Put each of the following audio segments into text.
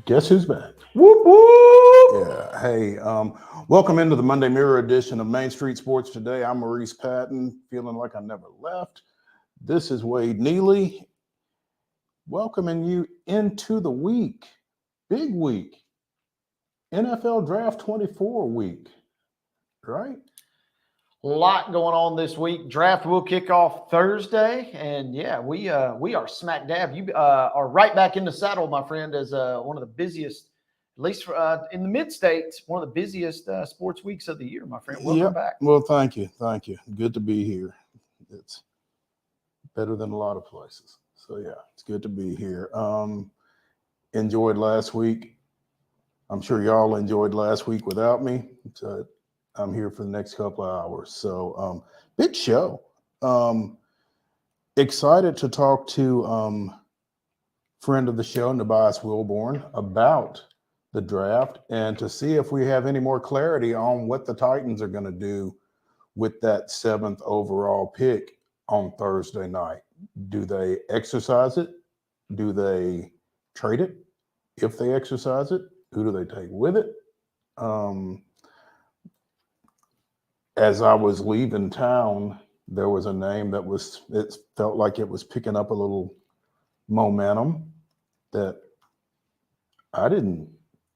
Guess who's back? Whoop, whoop. Yeah. Hey, welcome into the Monday Mirror edition of Main Street Sports Today. I'm Maurice Patton, feeling like I never left. This is Wade Neely, welcoming you into the week. Big week. NFL Draft 24 week, right? A lot going on this week. Draft will kick off Thursday, and yeah, we are smack dab. You are right back in the saddle, my friend, as one of the busiest, at least in the mid-states, one of the busiest sports weeks of the year, my friend. Welcome back. Well, thank you. Good to be here. It's better than a lot of places. So yeah, it's good to be here. Enjoyed last week. I'm sure y'all enjoyed last week without me. So I'm here for the next couple of hours. So big show. Excited to talk to friend of the show, NUBYJAS WILBORN, about the draft and to see if we have any more clarity on what the Titans are going to do with that 7th overall pick on Thursday night. Do they exercise it? Do they trade it? If they exercise it, who do they take with it? As I was leaving town, there was a name that it felt like it was picking up a little momentum that I didn't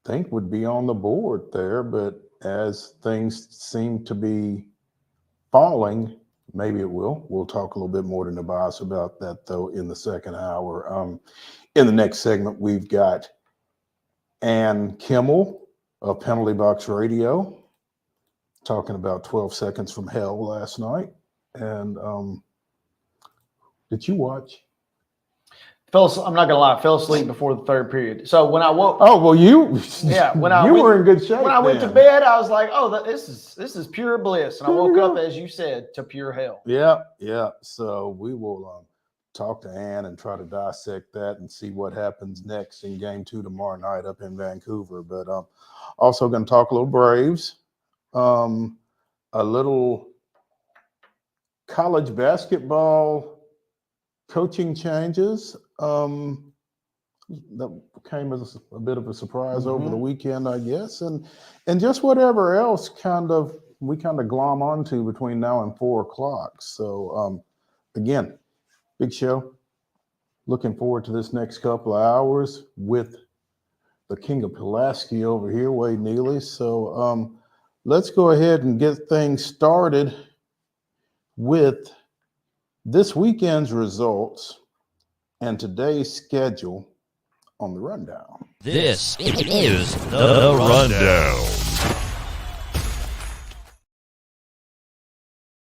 think would be on the board there, but as things seem to be falling, maybe it will. We'll talk a little bit more to NUBYJAS about that, though, in the second hour. In the next segment, we've got KIMMEL of Penalty Box Radio talking about 12 Seconds from Hell last night. And did you watch? I'm not gonna lie, I fell asleep before the third period. So when I woke, you were in good shape. When I went to bed, I was like, "Oh, this is pure bliss," and I woke up, as you said, to pure hell. Yeah. So we will talk to Ann and try to dissect that and see what happens next in Game 2 tomorrow night up in Vancouver. But also going to talk a little Braves, a little college basketball coaching changes. That came as a bit of a surprise over the weekend, I guess, and just whatever else we glom onto between now and 4 o'clock. So again, big show. Looking forward to this next couple of hours with the king of Pulaski over here, Wade Neely. So let's go ahead and get things started with this weekend's results and today's schedule on the rundown. This is the rundown.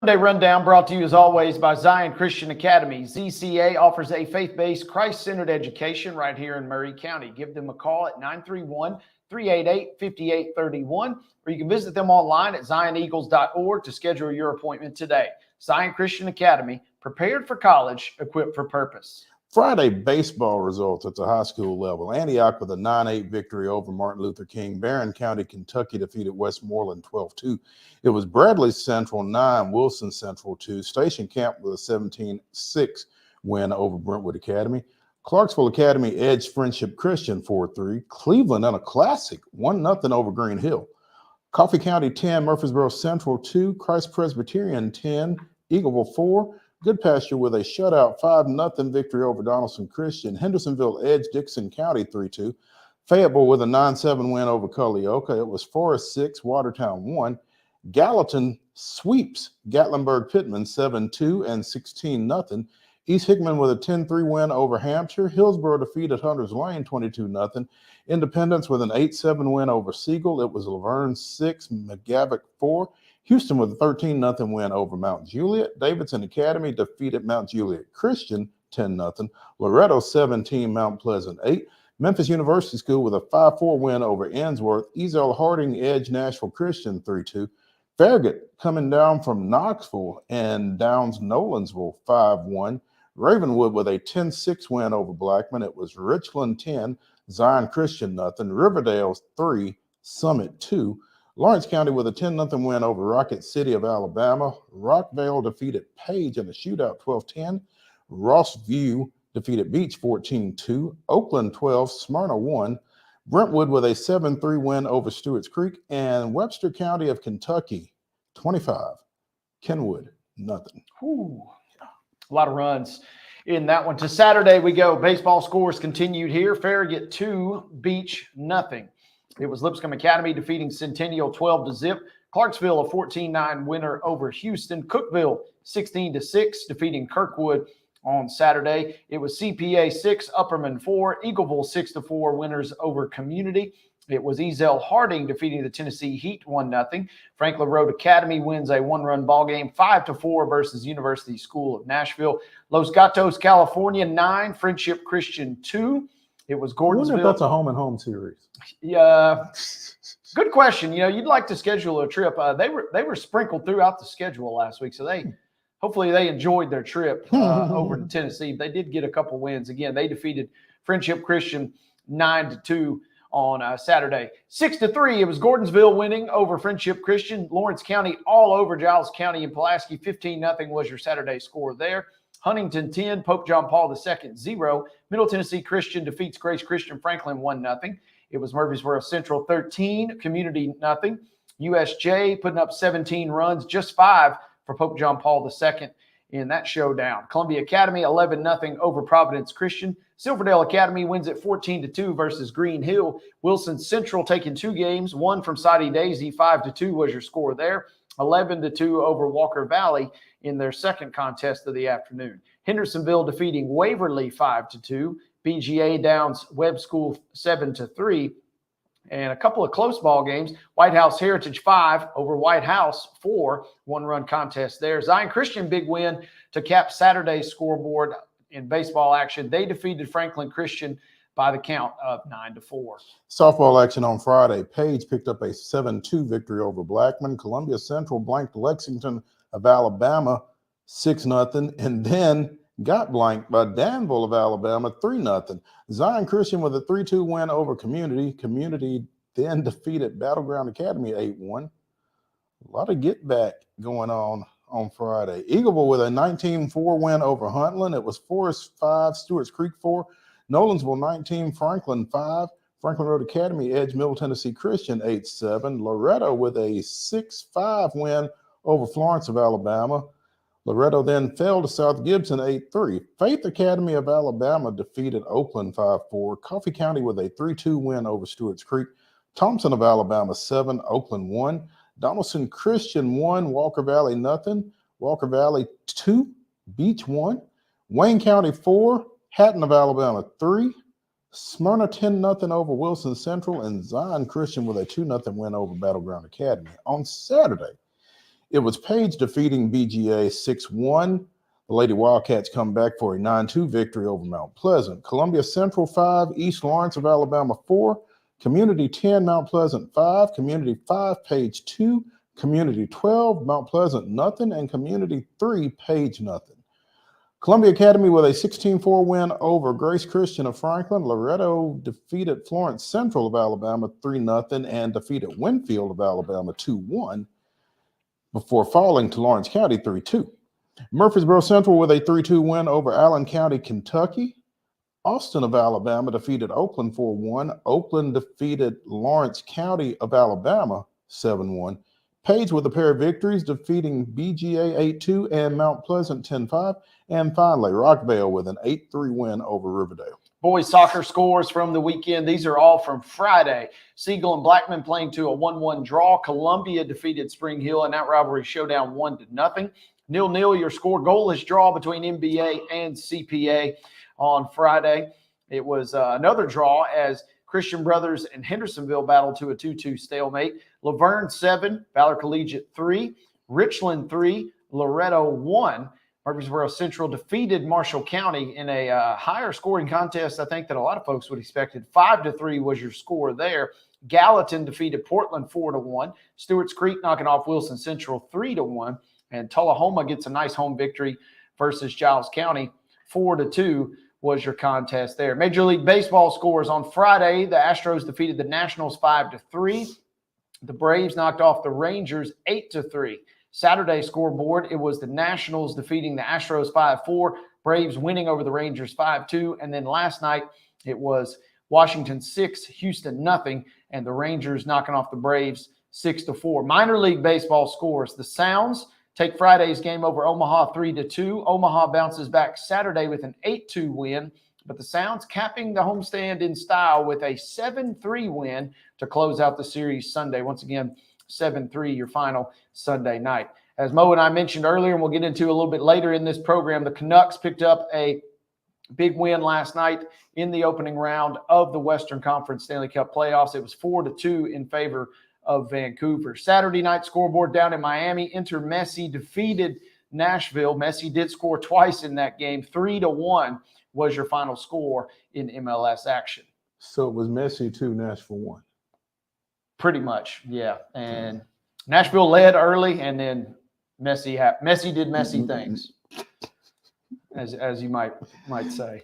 Monday Rundown brought to you as always by Zion Christian Academy. ZCA offers a faith-based, Christ-centered education right here in Murray County. Give them a call at 931-388-5831, or you can visit them online at zioneagles.org to schedule your appointment today. Zion Christian Academy, prepared for college, equipped for purpose. Friday baseball results at the high school level. Antioch with a 9-8 victory over Martin Luther King. Barron County, Kentucky defeated Westmoreland 12-2. It was Bradley Central 9, Wilson Central 2. Station Camp with a 17-6 win over Brentwood Academy. Clarksville Academy edged Friendship Christian 4-3. Cleveland on a classic 1-0 over Green Hill. Coffee County 10, Murfreesboro Central 2. Christ Presbyterian 10, Eagleville 4. Good Pasture with a shutout 5-0 victory over Donaldson Christian. Hendersonville edged Dixon County 3-2. Fayetteville with a 9-7 win over Culleoka. It was Forest 6, Watertown 1. Gallatin sweeps Gatlinburg Pittman 7-2 and 16-0. East Hickman with a 10-3 win over Hampshire. Hillsborough defeated Hunters Lane 22-0. Independence with an 8-7 win over Siegel. It was Laverne 6, McGavock 4. Houston with a 13-0 win over Mount Juliet. Davidson Academy defeated Mount Juliet Christian 10-0. Loretto 17, Mount Pleasant 8. Memphis University School with a 5-4 win over Ainsworth. Ezel Harding edged Nashville Christian 3-2. Farragut coming down from Knoxville and downs Nolensville 5-1. Ravenwood with a 10-6 win over Blackman. It was Richland 10, Zion Christian 0. Riverdale 3, Summit 2. Lawrence County with a 10-0 win over Rocket City of Alabama. Rockvale defeated Page in a shootout 12-10. Rossview defeated Beach 14-2. Oakland 12, Smyrna 1. Brentwood with a 7-3 win over Stewart's Creek. And Webster County of Kentucky 25. Kenwood, nothing. Ooh, a lot of runs in that one. To Saturday we go. Baseball scores continued here. Farragut 2, Beach nothing. It was Lipscomb Academy defeating Centennial 12-0. Clarksville a 14-9 winner over Houston. Cookeville 16-6 defeating Kirkwood on Saturday. It was CPA 6, Upperman 4, Eagleville 6-4 winners over Community. It was Ezell Harding defeating the Tennessee Heat 1-0. Franklin Road Academy wins a one-run ball game 5-4 versus University School of Nashville. Los Gatos, California 9, Friendship Christian 2. It was I wonder Gordonsville. if that's a home and home series. Yeah, good question. You know, you'd like to schedule a trip. They were sprinkled throughout the schedule last week, so hopefully they enjoyed their trip over to Tennessee. They did get a couple wins. Again, they defeated Friendship Christian 9-2 on Saturday. 6-3, it was Gordonsville winning over Friendship Christian. Lawrence County all over Giles County and Pulaski. 15-0 was your Saturday score there. Huntington 10, Pope John Paul II 0. Middle Tennessee Christian defeats Grace Christian Franklin 1-0. It was Murfreesboro Central 13, Community nothing. USJ putting up 17 runs, just 5 for Pope John Paul II in that showdown. Columbia Academy 11-0 over Providence Christian. Silverdale Academy wins at 14-2 versus Green Hill. Wilson Central taking 2 games, 1 from Soddy Daisy, 5-2 was your score there. 11-2 over Walker Valley in their second contest of the afternoon. Hendersonville defeating Waverly 5-2. BGA downs Webb School 7-3. And a couple of close ball games. White House Heritage 5 over White House 4. One-run contest there. Zion Christian big win to cap Saturday's scoreboard in baseball action. They defeated Franklin Christian by the count of 9-4. Softball action on Friday. Page picked up a 7-2 victory over Blackman. Columbia Central blanked Lexington of Alabama 6-0, and then got blanked by Danville of Alabama 3-0. Zion Christian with a 3-2 win over Community. Community then defeated Battleground Academy 8-1. A lot of get back going on Friday. Eagleville with a 19-4 win over Huntland. It was Forest 5, Stewart's Creek 4. Nolensville 19, Franklin 5. Franklin Road Academy edged Middle Tennessee Christian 8-7. Loretto with a 6-5 win over Florence of Alabama. Loretto then fell to South Gibson 8-3. Faith Academy of Alabama defeated Oakland 5-4. Coffee County with a 3-2 win over Stewart's Creek. Thompson of Alabama 7, Oakland 1. Donaldson Christian 1, Walker Valley nothing. Walker Valley 2, Beach 1. Wayne County 4, Hatton of Alabama 3. Smyrna 10-0 over Wilson Central, and Zion Christian with a 2-0 win over Battleground Academy. On Saturday, it was Page defeating BGA 6-1. The Lady Wildcats come back for a 9-2 victory over Mount Pleasant. Columbia Central 5, East Lawrence of Alabama 4. Community 10, Mount Pleasant 5. Community 5, Page 2. Community 12, Mount Pleasant nothing. And Community 3, Page nothing. Columbia Academy with a 16-4 win over Grace Christian of Franklin. Loretto defeated Florence Central of Alabama 3-0 and defeated Winfield of Alabama 2-1 before falling to Lawrence County 3-2. Murfreesboro Central with a 3-2 win over Allen County, Kentucky. Austin of Alabama defeated Oakland 4-1. Oakland defeated Lawrence County of Alabama 7-1. Page with a pair of victories, defeating BGA 8-2 and Mount Pleasant 10-5. And finally, Rockvale with an 8-3 win over Riverdale. Boys soccer scores from the weekend. These are all from Friday. Siegel and Blackman playing to a 1-1 draw. Columbia defeated Spring Hill in that rivalry showdown 1-0. 0-0, your score goalless draw between NBA and CPA on Friday. It was another draw as Christian Brothers and Hendersonville battled to a 2-2 stalemate. Laverne 7, Valor Collegiate 3, Richland 3, Loretto 1. Murfreesboro Central defeated Marshall County in a higher scoring contest, I think, that a lot of folks would expect. 5-3 was your score there. Gallatin defeated Portland 4-1. Stewart's Creek knocking off Wilson Central 3-1. And Tullahoma gets a nice home victory versus Giles County 4-2 was your contest there. Major League Baseball scores on Friday. The Astros defeated the Nationals 5-3. The Braves knocked off the Rangers 8-3. Saturday scoreboard, it was the Nationals defeating the Astros 5-4. Braves winning over the Rangers 5-2. And then last night it was Washington 6, Houston nothing, and the Rangers knocking off the Braves 6-4. Minor league baseball scores. The Sounds take Friday's game over Omaha 3-2. Omaha bounces back Saturday with an 8-2 win, but the Sounds capping the homestand in style with a 7-3 win to close out the series Sunday. Once again, 7-3, your final Sunday night. As Mo and I mentioned earlier, and we'll get into a little bit later in this program, the Canucks picked up a big win last night in the opening round of the Western Conference Stanley Cup playoffs. It was 4-2 in favor of Vancouver. Saturday night scoreboard down in Miami. Inter Messi defeated Nashville. Messi did score twice in that game. 3-1 was your final score in MLS action. So it was Messi 2, Nashville 1. Pretty much, yeah. And Nashville led early, and then Messi did Messi things, as you might say.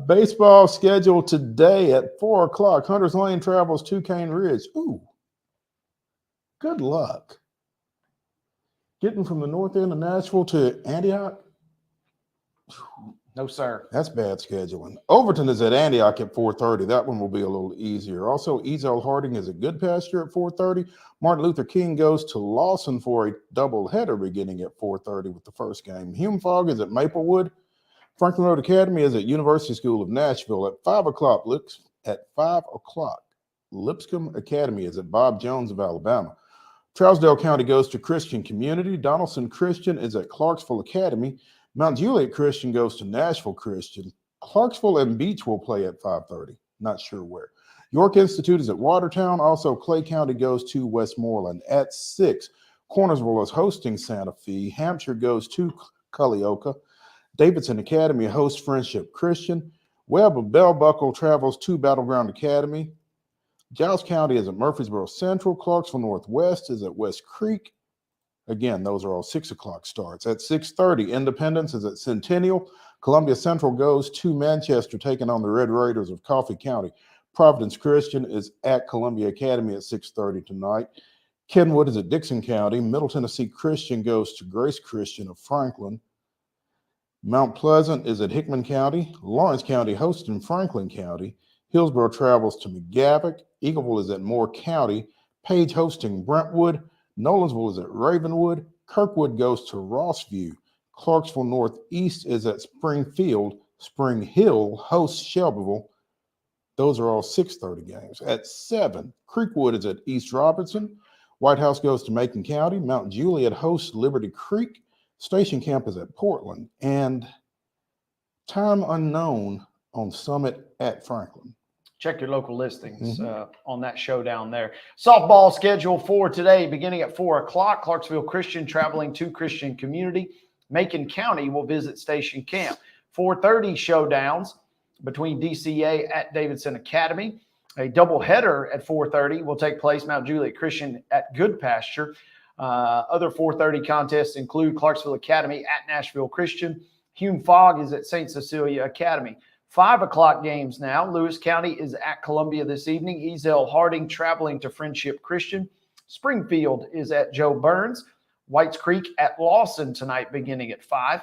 Baseball schedule today at 4 o'clock. Hunters Lane travels to Cane Ridge. Ooh, good luck. Getting from the north end of Nashville to Antioch? No, sir. That's bad scheduling. Overton is at Antioch at 4:30. That one will be a little easier. Also, Ezel Harding is at Goodpasture at 4:30. Martin Luther King goes to Lawson for a doubleheader beginning at 4:30 with the first game. Hume Fogg is at Maplewood. Franklin Road Academy is at University School of Nashville at 5 o'clock. Lipscomb Academy is at Bob Jones of Alabama. Trousdale County goes to Christian Community. Donaldson Christian is at Clarksville Academy. Mount Juliet Christian goes to Nashville Christian. Clarksville and Beach will play at 5:30. Not sure where. York Institute is at Watertown. Also, Clay County goes to Westmoreland at 6. Cornersville is hosting Santa Fe. Hampshire goes to Culleoka. Davidson Academy hosts Friendship Christian. Webb of Bell Buckle travels to Battleground Academy. Giles County is at Murfreesboro Central. Clarksville Northwest is at West Creek. Again, those are all 6 o'clock starts. At 6:30, Independence is at Centennial. Columbia Central goes to Manchester, taking on the Red Raiders of Coffee County. Providence Christian is at Columbia Academy at 6:30 tonight. Kenwood is at Dixon County. Middle Tennessee Christian goes to Grace Christian of Franklin. Mount Pleasant is at Hickman County. Lawrence County hosting Franklin County. Hillsborough travels to McGavock. Eagleville is at Moore County. Page hosting Brentwood. Nolensville is at Ravenwood. Kirkwood goes to Rossview. Clarksville Northeast is at Springfield. Spring Hill hosts Shelbyville. Those are all 6:30 games. At 7, Creekwood is at East Robertson. White House goes to Macon County. Mount Juliet hosts Liberty Creek. Station Camp is at Portland. And time unknown on Summit at Franklin. Check your local listings on that show down there. Softball schedule for today, beginning at 4 o'clock. Clarksville Christian traveling to Christian Community. Macon County will visit Station Camp. 4:30 showdowns between DCA at Davidson Academy. A doubleheader at 4:30 will take place. Mount Juliet Christian at Goodpasture. Other 4:30 contests include Clarksville Academy at Nashville Christian. Hume Fogg is at St. Cecilia Academy. 5 o'clock games now. Lewis County is at Columbia this evening. Ezel Harding traveling to Friendship Christian. Springfield is at Joe Burns. Whites Creek at Lawson tonight beginning at 5.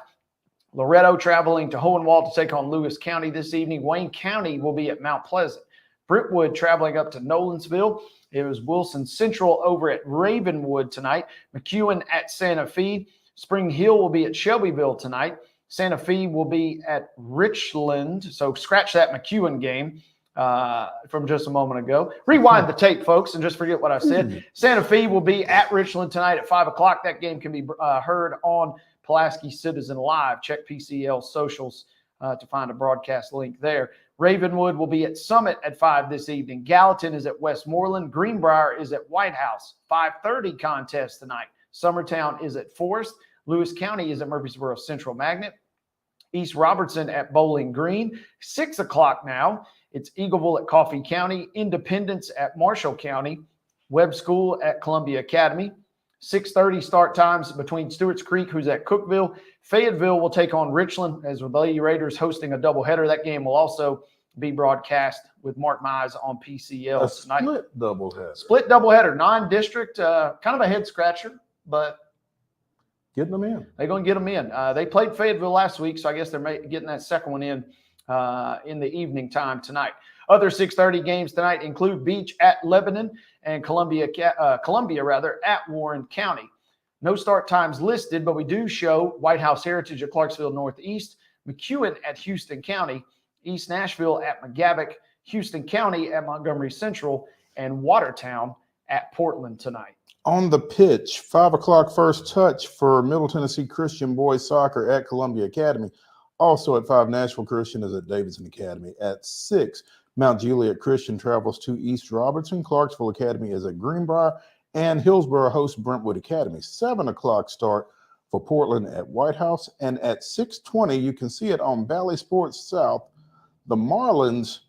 Loretto traveling to Hohenwald to take on Lewis County this evening. Wayne County will be at Mount Pleasant. Brentwood traveling up to Nolensville. It was Wilson Central over at Ravenwood tonight. McEwen at Santa Fe. Spring Hill will be at Shelbyville tonight. Santa Fe will be at Richland. So scratch that McEwen game from just a moment ago. Rewind the tape, folks, and just forget what I said. Santa Fe will be at Richland tonight at 5 o'clock. That game can be heard on Pulaski Citizen Live. Check PCL socials to find a broadcast link there. Ravenwood will be at Summit at 5 this evening. Gallatin is at Westmoreland. Greenbrier is at White House. 5:30 contest tonight. Summertown is at Forest. Lewis County is at Murfreesboro Central Magnet. East Robertson at Bowling Green. 6 o'clock now. It's Eagleville at Coffee County. Independence at Marshall County. Webb School at Columbia Academy. 6:30 start times between Stewart's Creek, who's at Cookville. Fayetteville will take on Richland as the Lady Raiders hosting a doubleheader. That game will also be broadcast with Mark Mize on PCL tonight. Split doubleheader. Split doubleheader, non-district, kind of a head scratcher, but Getting them in. They're going to get them in. They played Fayetteville last week, so I guess they're getting that second one in the evening time tonight. Other 6:30 games tonight include Beach at Lebanon and Columbia at Warren County. No start times listed, but we do show White House Heritage at Clarksville Northeast, McEwen at Houston County, East Nashville at McGavock, Houston County at Montgomery Central, and Watertown at Portland tonight. On the pitch, 5 o'clock first touch for Middle Tennessee Christian boys soccer at Columbia Academy. Also at 5, Nashville Christian is at Davidson Academy. At 6, Mount Juliet Christian travels to East Robertson. Clarksville Academy is at Greenbrier, and Hillsborough hosts Brentwood Academy. 7 o'clock start for Portland at White House. And at 6:20, you can see it on Valley Sports South. The Marlins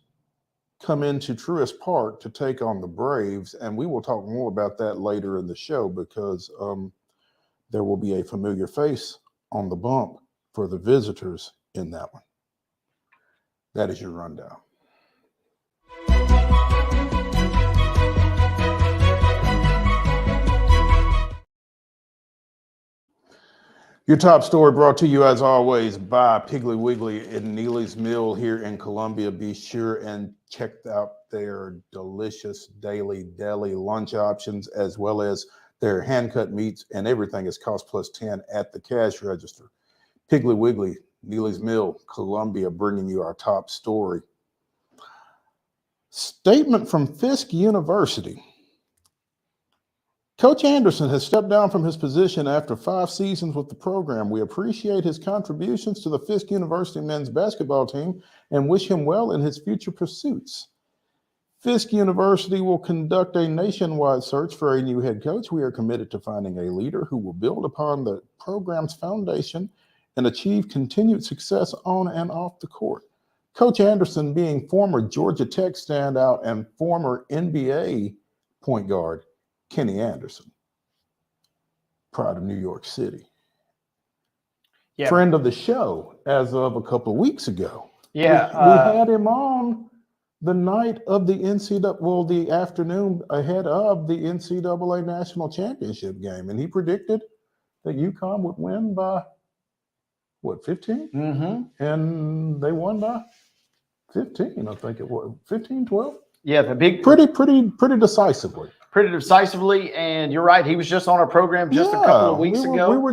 come into Truist Park to take on the Braves, and we will talk more about that later in the show because there will be a familiar face on the bump for the visitors in that one. That is your rundown. Your top story brought to you, as always, by Piggly Wiggly in Neely's Mill here in Columbia. Be sure and check out their delicious daily deli lunch options, as well as their hand-cut meats, and everything is cost plus 10 at the cash register. Piggly Wiggly, Neely's Mill, Columbia, bringing you our top story. Statement from Fisk University. Coach Anderson has stepped down from his position after 5 seasons with the program. We appreciate his contributions to the Fisk University men's basketball team and wish him well in his future pursuits. Fisk University will conduct a nationwide search for a new head coach. We are committed to finding a leader who will build upon the program's foundation and achieve continued success on and off the court. Coach Anderson, being former Georgia Tech standout and former NBA point guard Kenny Anderson, proud of New York City. Yeah. Friend of the show as of a couple of weeks ago. Yeah. We had him on the night of the the afternoon ahead of the NCAA National Championship game. And he predicted that UConn would win by, 15? Mm-hmm. And they won by 15, I think it was. 15, 12? Yeah, the big... Pretty decisively. Pretty decisively, and you're right. He was just on our program just a couple of weeks ago. We were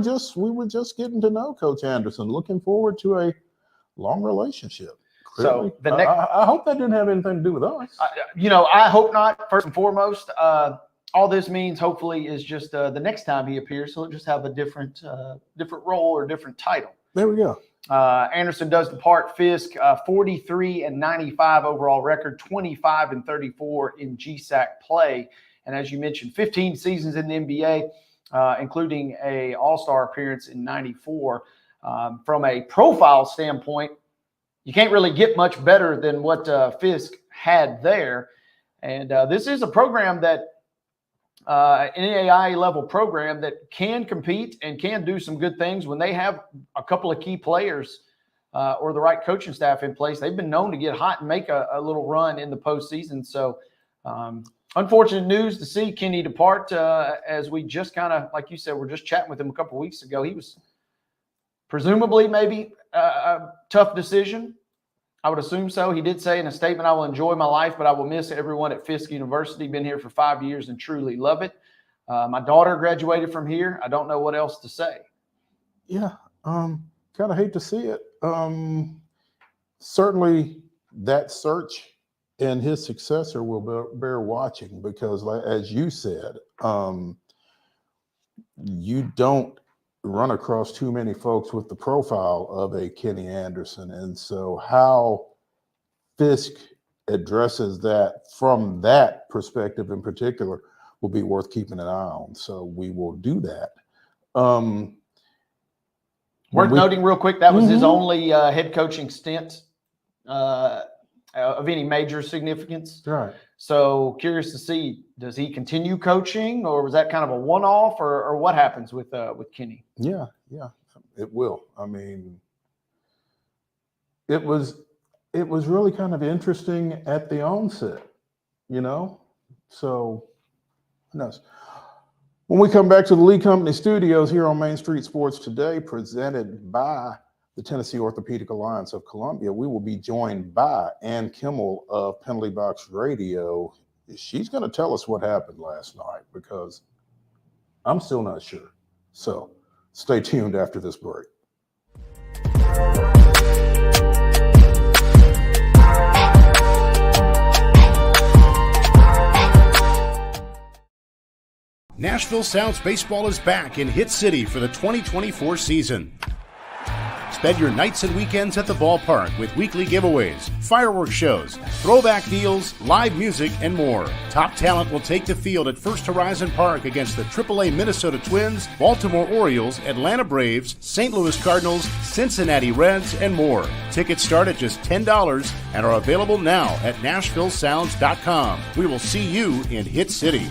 just getting to know Coach Anderson. Looking forward to a long relationship. Clearly. So the next, I hope that didn't have anything to do with us. I hope not. First and foremost, all this means hopefully is just the next time he appears, he'll just have a different role or different title. There we go. Anderson does depart Fisk, 43-95 overall record, 25-34 in GSAC play. And as you mentioned, 15 seasons in the NBA, including a All-Star appearance in 94. From a profile standpoint, you can't really get much better than what Fisk had there. And this is a program that, an NAIA level program that can compete and can do some good things when they have a couple of key players or the right coaching staff in place. They've been known to get hot and make a little run in the postseason. So, unfortunate news to see Kenny depart as we just kind of, like you said, we're just chatting with him a couple of weeks ago. He was presumably maybe a tough decision. I would assume so. He did say in a statement, "I will enjoy my life, but I will miss everyone at Fisk University. Been here for 5 years and truly love it. My daughter graduated from here. I don't know what else to say." Yeah, kind of hate to see it. Certainly that search and his successor will bear watching because, as you said, you don't run across too many folks with the profile of a Kenny Anderson. And so how Fisk addresses that from that perspective in particular will be worth keeping an eye on. So we will do that. Worth noting real quick, that was his only head coaching stint of any major significance. Right. So curious to see, does he continue coaching, or was that kind of a one-off, or what happens with Kenny? Yeah, it will. I mean, it was really kind of interesting at the onset, So who knows? When we come back to the Lee Company studios here on Main Street Sports Today, presented by the Tennessee Orthopedic Alliance of Columbia, we will be joined by Ann Kimmel of Penalty Box Radio. She's going to tell us what happened last night because I'm still not sure. So stay tuned after this break. Nashville Sounds Baseball is back in Hit City for the 2024 season. Spend your nights and weekends at the ballpark with weekly giveaways, fireworks shows, throwback deals, live music, and more. Top talent will take the field at First Horizon Park against the AAA Minnesota Twins, Baltimore Orioles, Atlanta Braves, St. Louis Cardinals, Cincinnati Reds, and more. Tickets start at just $10 and are available now at NashvilleSounds.com. We will see you in Hit City.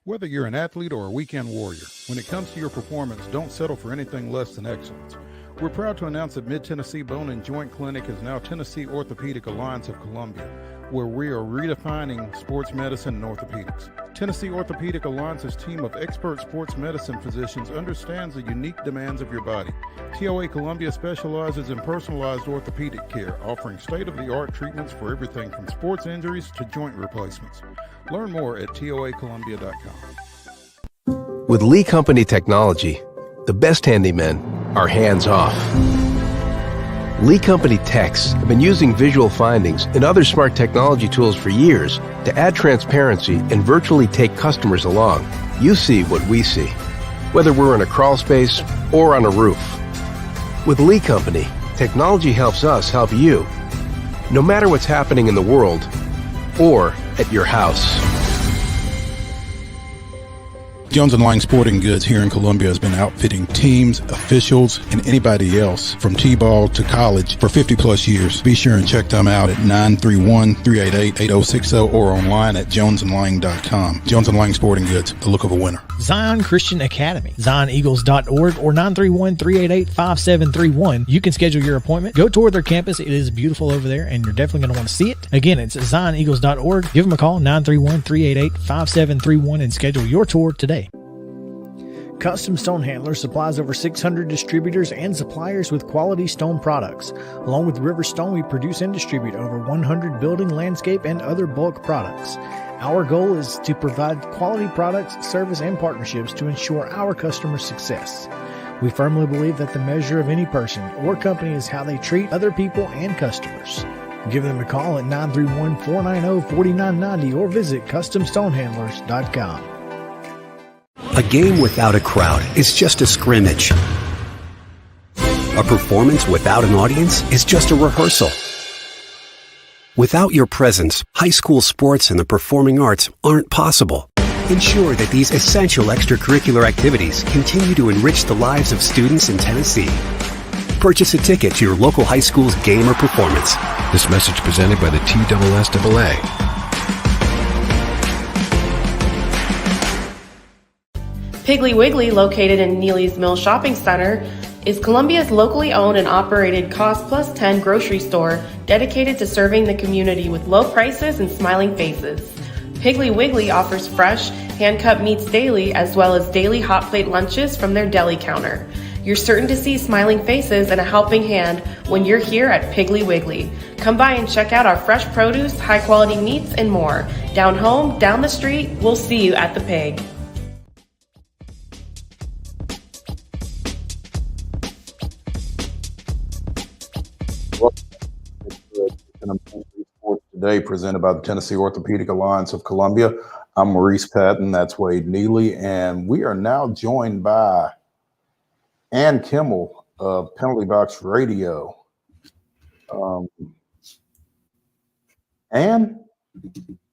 Whether you're an athlete or a weekend warrior, when it comes to your performance, don't settle for anything less than excellence. We're proud to announce that Mid-Tennessee Bone and Joint Clinic is now Tennessee Orthopedic Alliance of Columbia, where we are redefining sports medicine and orthopedics. Tennessee Orthopedic Alliance's team of expert sports medicine physicians understands the unique demands of your body. TOA Columbia specializes in personalized orthopedic care, offering state-of-the-art treatments for everything from sports injuries to joint replacements. Learn more at toacolumbia.com. With Lee Company technology, the best handymen are hands-off. Lee Company techs have been using visual findings and other smart technology tools for years to add transparency and virtually take customers along. You see what we see, whether we're in a crawl space or on a roof. With Lee Company, technology helps us help you, no matter what's happening in the world or at your house. Jones & Lang Sporting Goods here in Columbia has been outfitting teams, officials, and anybody else from T-ball to college for 50 plus years. Be sure and check them out at 931-388-8060 or online at jonesandlang.com. Jones & Lang Sporting Goods, the look of a winner. Zion Christian Academy, zioneagles.org or 931-388-5731. You can schedule your appointment. Go tour their campus. It is beautiful over there, and you're definitely going to want to see it. Again, it's zioneagles.org. Give them a call, 931-388-5731, and schedule your tour today. Custom Stone Handler supplies over 600 distributors and suppliers with quality stone products. Along with River Stone, we produce and distribute over 100 building, landscape, and other bulk products. Our goal is to provide quality products, service, and partnerships to ensure our customers' success. We firmly believe that the measure of any person or company is how they treat other people and customers. Give them a call at 931-490-4990 or visit CustomStonehandlers.com. A game without a crowd is just a scrimmage. A performance without an audience is just a rehearsal. Without your presence, high school sports and the performing arts aren't possible. Ensure that these essential extracurricular activities continue to enrich the lives of students in Tennessee. Purchase a ticket to your local high school's game or performance. This message presented by the TSSAA. Piggly Wiggly, located in Neely's Mill Shopping Center, is Columbia's locally owned and operated Cost Plus 10 grocery store dedicated to serving the community with low prices and smiling faces. Piggly Wiggly offers fresh, hand-cut meats daily as well as daily hot plate lunches from their deli counter. You're certain to see smiling faces and a helping hand when you're here at Piggly Wiggly. Come by and check out our fresh produce, high-quality meats, and more. Down home, down the street, we'll see you at the Pig. Sports Today, presented by the Tennessee Orthopedic Alliance of Columbia. I'm Maurice Patton. That's Wade Neely, and we are now joined by Ann Kimmel of Penalty Box Radio. Ann,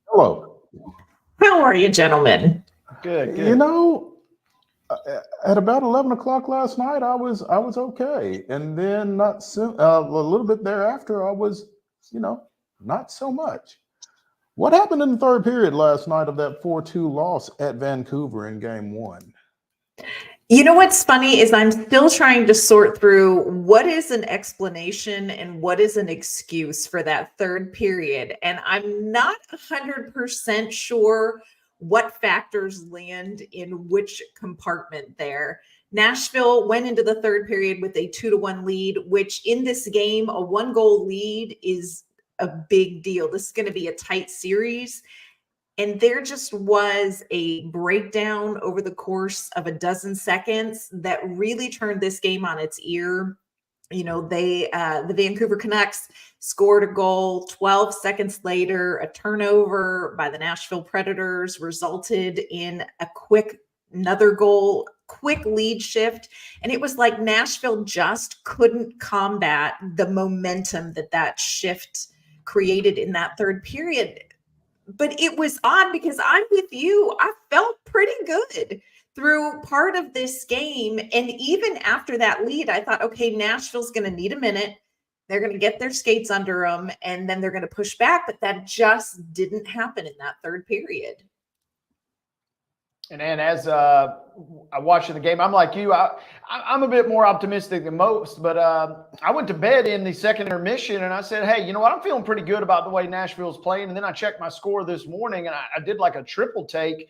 hello. How are you, gentlemen? Good, good. You know, at about 11 o'clock last night, I was okay, and then not soon, a little bit thereafter, I was, not so much. What happened in the third period last night of that 4-2 loss at Vancouver in game one? You know what's funny is I'm still trying to sort through what is an explanation and what is an excuse for that third period. And I'm not 100% sure what factors land in which compartment there. Nashville went into the third period with a 2-1 lead, which in this game, a 1-goal lead is a big deal. This is going to be a tight series. And there just was a breakdown over the course of a dozen seconds that really turned this game on its ear. You know, the Vancouver Canucks scored a goal. 12 seconds later, a turnover by the Nashville Predators resulted in another goal, quick lead shift. And it was like Nashville just couldn't combat the momentum that shift created in that third period. But it was odd because I'm with you. I felt pretty good through part of this game. And even after that lead, I thought, okay, Nashville's going to need a minute. They're going to get their skates under them, and then they're going to push back. But that just didn't happen in that third period. And as I watched the game, I'm like you. I'm a bit more optimistic than most, but I went to bed in the second intermission, and I said, hey, you know what? I'm feeling pretty good about the way Nashville's playing. And then I checked my score this morning, and I did like a triple take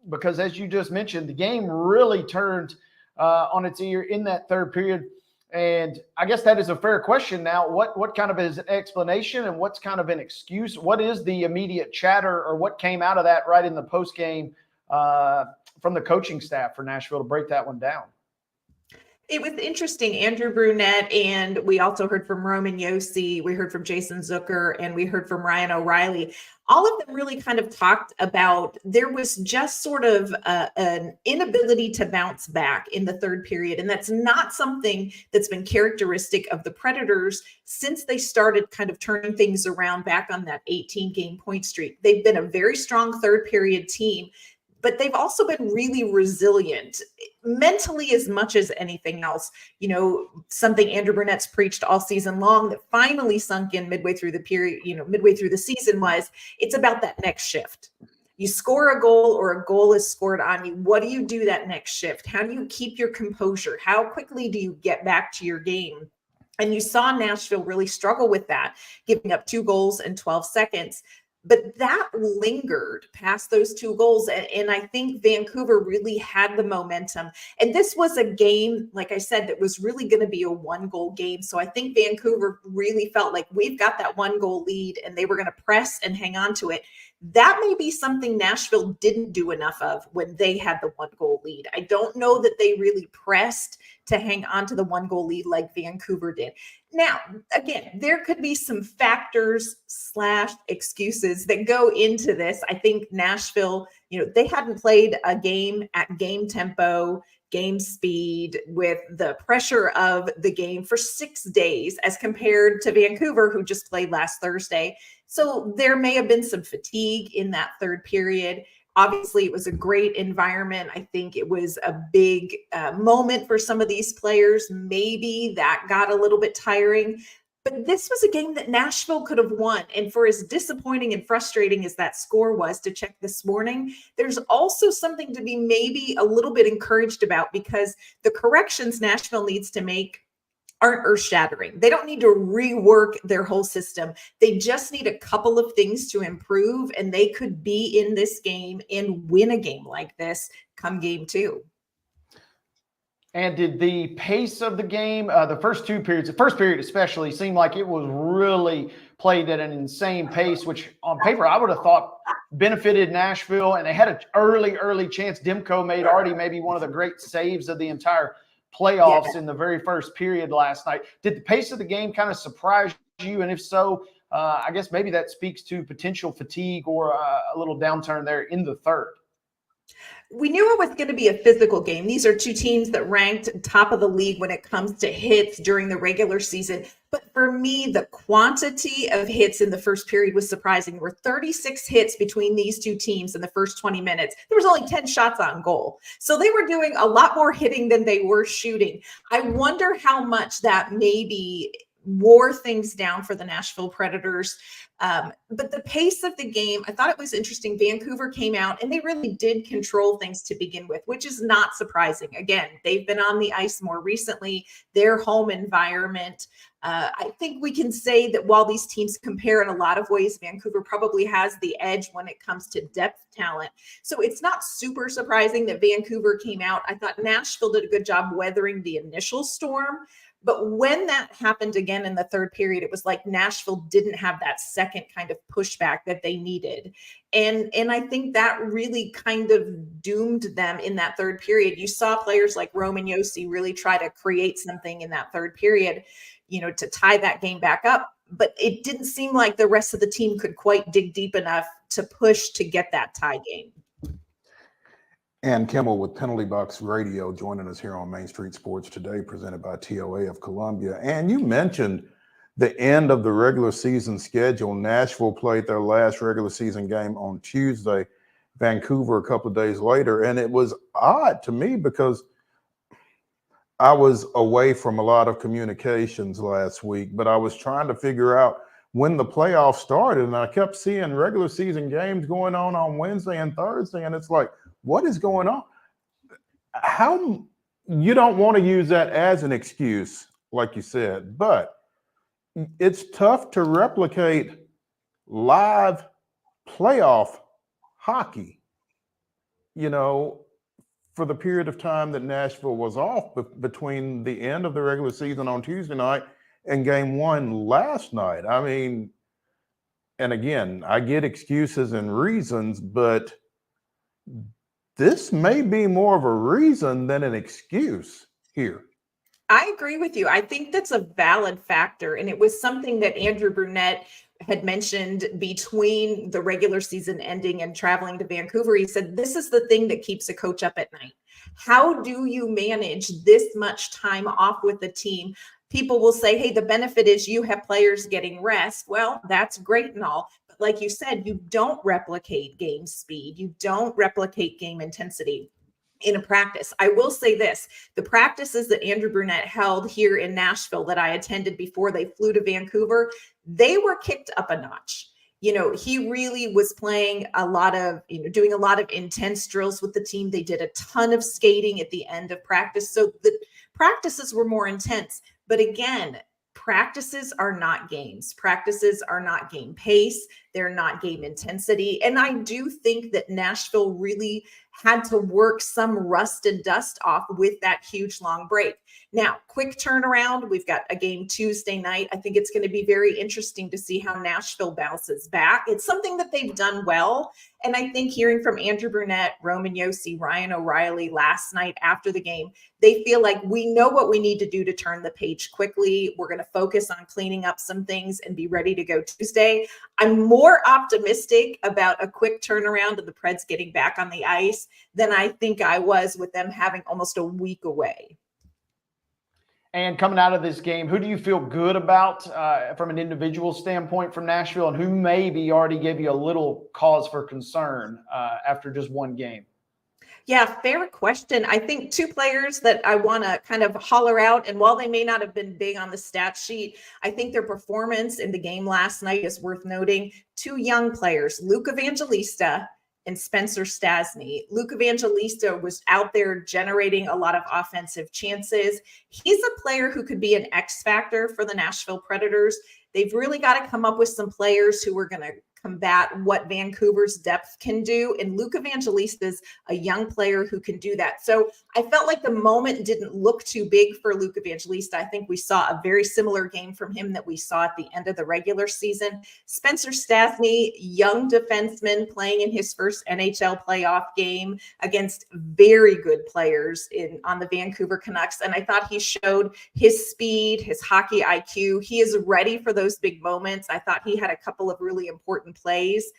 because, as you just mentioned, the game really turned on its ear in that third period. And I guess that is a fair question now. What kind of is an explanation and what's kind of an excuse? What is the immediate chatter, or what came out of that right in the post game from the coaching staff for Nashville to break that one down? It was interesting. Andrew Brunette, and we also heard from Roman Yossi, we heard from Jason Zucker, and we heard from Ryan O'Reilly. All of them really kind of talked about there was just sort of an inability to bounce back in the third period. And that's not something that's been characteristic of the Predators since they started kind of turning things around back on that 18-game point streak. They've been a very strong third period team, but they've also been really resilient mentally as much as anything else. You know, something Andrew Burnett's preached all season long that finally sunk in midway through the period, midway through the season, was it's about that next shift. You score a goal, or a goal is scored on you. What do you do that next shift? How do you keep your composure? How quickly do you get back to your game? And you saw Nashville really struggle with that, giving up 2 goals in 12 seconds. But that lingered past those 2 goals. And I think Vancouver really had the momentum. And this was a game, like I said, that was really going to be a 1-goal game. So I think Vancouver really felt like we've got that 1-goal lead, and they were going to press and hang on to it. That may be something Nashville didn't do enough of when they had the 1-goal lead. I don't know that they really pressed to hang on to the 1-goal lead like Vancouver did. Now, again, there could be some factors / excuses that go into this. I think Nashville, they hadn't played a game at game tempo, game speed, with the pressure of the game for 6 days as compared to Vancouver, who just played last Thursday. So there may have been some fatigue in that third period. Obviously, it was a great environment. I think it was a big moment for some of these players. Maybe that got a little bit tiring. But this was a game that Nashville could have won. And for as disappointing and frustrating as that score was to check this morning, there's also something to be maybe a little bit encouraged about, because the corrections Nashville needs to make aren't earth-shattering. They don't need to rework their whole system. They just need a couple of things to improve, and they could be in this game and win a game like this come game 2. And did the pace of the game, the first 2 periods, the first period especially, seemed like it was really played at an insane pace, which on paper I would have thought benefited Nashville, and they had an early chance. Demko made already maybe one of the great saves of the entire playoffs in the very first period last night. Did the pace of the game kind of surprise you? And if so, I guess maybe that speaks to potential fatigue or a little downturn there in the third. We knew it was going to be a physical game. These are 2 teams that ranked top of the league when it comes to hits during the regular season. But for me, the quantity of hits in the first period was surprising. There were 36 hits between these 2 teams in the first 20 minutes. There was only 10 shots on goal. So they were doing a lot more hitting than they were shooting. I wonder how much that maybe wore things down for the Nashville Predators. But the pace of the game, I thought it was interesting. Vancouver came out and they really did control things to begin with, which is not surprising. Again, they've been on the ice more recently, their home environment. I think we can say that while these teams compare in a lot of ways, Vancouver probably has the edge when it comes to depth talent. So it's not super surprising that Vancouver came out. I thought Nashville did a good job weathering the initial storm. But when that happened again in the third period, it was like Nashville didn't have that second kind of pushback that they needed. And I think that really kind of doomed them in that third period. You saw players like Roman Josi really try to create something in that third period, to tie that game back up. But it didn't seem like the rest of the team could quite dig deep enough to push to get that tie game. And KIMMEL with Penalty Box Radio joining us here on Main Street Sports Today, presented by TOA of Columbia. And you mentioned the end of the regular season schedule. Nashville played their last regular season game on Tuesday, Vancouver a couple of days later. And it was odd to me because I was away from a lot of communications last week, but I was trying to figure out when the playoffs started, and I kept seeing regular season games going on Wednesday and Thursday, and it's like, what is going on? How you don't want to use that as an excuse, like you said, but it's tough to replicate live playoff hockey, for the period of time that Nashville was off between the end of the regular season on Tuesday night and game one last night. I mean, and again, I get excuses and reasons, but this may be more of a reason than an excuse here. I agree with you. I think that's a valid factor. And it was something that Andrew Brunette had mentioned between the regular season ending and traveling to Vancouver. He said, this is the thing that keeps a coach up at night. How do you manage this much time off with the team? People will say, hey, the benefit is you have players getting rest. Well, that's great and all. But like you said, you don't replicate game speed. You don't replicate game intensity in a practice. I will say this, the practices that Andrew Brunette held here in Nashville that I attended before they flew to Vancouver, they were kicked up a notch. He really was playing a lot of, doing a lot of intense drills with the team. They did a ton of skating at the end of practice. So the practices were more intense. But again, practices are not games. Practices are not game pace. They're not game intensity. And I do think that Nashville really had to work some rust and dust off with that huge long break. Now, quick turnaround. We've got a game Tuesday night. I think it's going to be very interesting to see how Nashville bounces back. It's something that they've done well. And I think hearing from Andrew Brunette, Roman Josi, Ryan O'Reilly last night after the game, they feel like we know what we need to do to turn the page quickly. We're going to focus on cleaning up some things and be ready to go Tuesday. I'm more optimistic about a quick turnaround of the Preds getting back on the ice than I think I was with them having almost a week away. And coming out of this game, who do you feel good about from an individual standpoint from Nashville, and who maybe already gave you a little cause for concern after just one game? Yeah, fair question. I think two players that I want to kind of holler out, and while they may not have been big on the stat sheet, I think their performance in the game last night is worth noting. Two young players, Luke Evangelista and Spencer Stastny. Luke Evangelista was out there generating a lot of offensive chances. He's a player who could be an X factor for the Nashville Predators. They've really got to come up with some players who are going to combat what Vancouver's depth can do. And Luke Evangelista is a young player who can do that. So I felt like the moment didn't look too big for Luke Evangelista. I think we saw a very similar game from him that we saw at the end of the regular season. Spencer Stastny, young defenseman playing in his first NHL playoff game against very good players on the Vancouver Canucks. And I thought he showed his speed, his hockey IQ. He is ready for those big moments. I thought he had a couple of really important plays.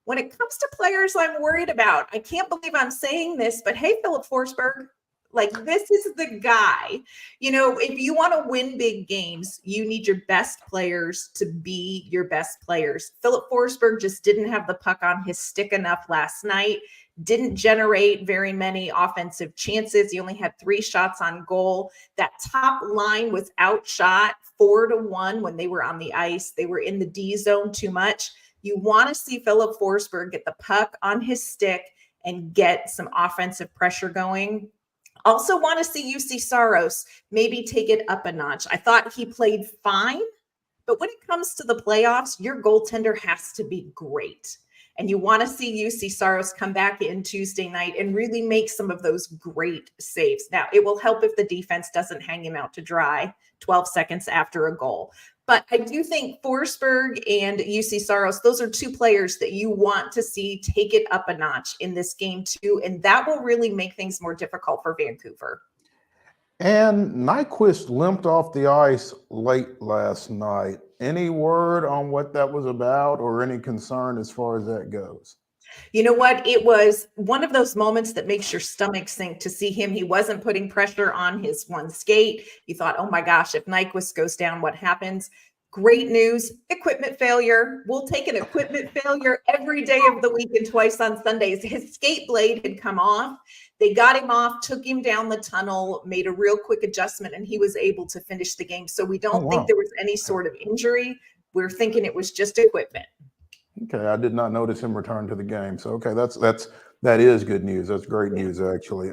When it comes to players I'm worried about, I can't believe I'm saying this, but hey, Philip Forsberg, Like, this is the guy. You know, if you want to win big games, you need your best players to be your best players. Philip Forsberg just didn't have the puck on his stick enough last night, didn't generate very many offensive chances. He only had 3 shots on goal. That top line was outshot 4-1 when they were on the ice. They were in the D zone too much. You want to see Philip Forsberg get the puck on his stick and get some offensive pressure going. Also want to see UC Saros maybe take it up a notch. I thought he played fine, but when it comes to the playoffs, your goaltender has to be great. And you want to see UC Saros come back in Tuesday night and really make some of those great saves. Now, it will help if the defense doesn't hang him out to dry 12 seconds after a goal. But I do think Forsberg and UC Saros, those are 2 players that you want to see take it up a notch in this game too. And that will really make things more difficult for Vancouver. And Nyquist limped off the ice late last night. Any word on what that was about or any concern as far as that goes? You know what? It was one of those moments that makes your stomach sink to see him. He wasn't putting pressure on his one skate. You thought, oh my gosh, if Nyquist goes down, what happens? Great news, equipment failure. We'll take an equipment failure every day of the week and twice on Sundays. His skate blade had come off. They got him off, took him down the tunnel, made a real quick adjustment, and he was able to finish the game. So we don't think there was any sort of injury. We're thinking it was just equipment. Okay, I did not notice him return to the game. So okay, that is good news. That's great news, actually.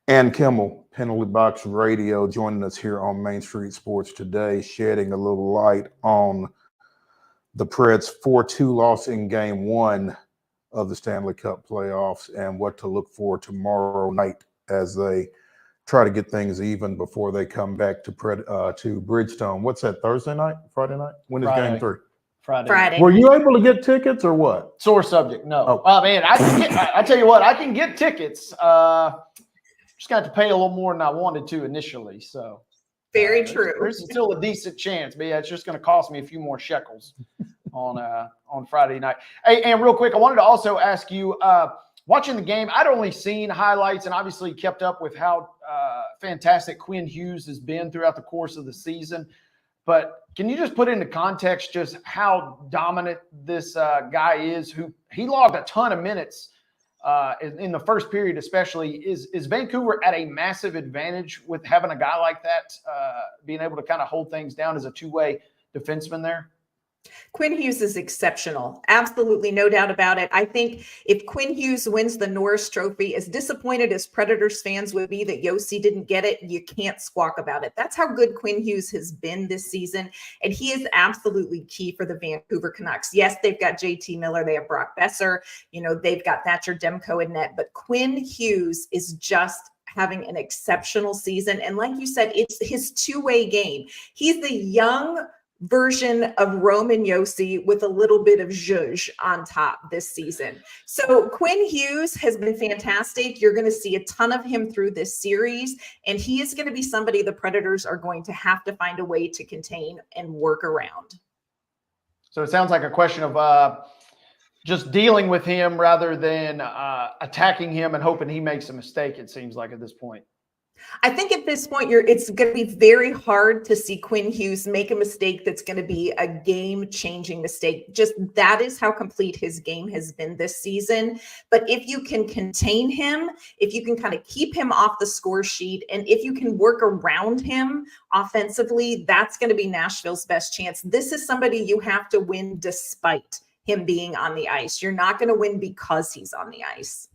And KIMMEL, Penalty Box Radio, joining us here on Main Street Sports today, shedding a little light on the Preds' 4-2 loss in Game 1 of the Stanley Cup playoffs and what to look for tomorrow night as they try to get things even before they come back to Bridgestone. What's that, Thursday night, Friday night? When is Game 3? Friday. Were you able to get tickets or what? Sore subject. No. Oh. Man, I tell you what, I can get tickets. Just got to pay a little more than I wanted to initially. So very true. There's still a decent chance, but yeah, it's just going to cost me a few more shekels on Friday night. Hey, and real quick, I wanted to also ask you, watching the game, I'd only seen highlights and obviously kept up with how fantastic Quinn Hughes has been throughout the course of the season. But can you just put into context just how dominant this guy is? Who he logged a ton of minutes in the first period, especially. Is Vancouver at a massive advantage with having a guy like that being able to kind of hold things down as a 2-way defenseman there? Quinn Hughes is exceptional. Absolutely, no doubt about it. I think if Quinn Hughes wins the Norris Trophy, as disappointed as Predators fans would be that Yossi didn't get it, you can't squawk about it. That's how good Quinn Hughes has been this season, and he is absolutely key for the Vancouver Canucks. Yes, they've got JT Miller, they have Brock Besser, they've got Thatcher Demko in net, but Quinn Hughes is just having an exceptional season. And like you said, it's his 2-way game. He's the young version of Roman Josi with a little bit of zhuzh on top this season. So Quinn Hughes has been fantastic. You're going to see a ton of him through this series, and he is going to be somebody the Predators are going to have to find a way to contain and work around. So it sounds like a question of just dealing with him rather than attacking him and hoping he makes a mistake, it seems like at this point. I think at this point, it's going to be very hard to see Quinn Hughes make a mistake that's going to be a game-changing mistake. Just that is how complete his game has been this season. But if you can contain him, if you can kind of keep him off the score sheet, and if you can work around him offensively, that's going to be Nashville's best chance. This is somebody you have to win despite him being on the ice. You're not going to win because he's on the ice.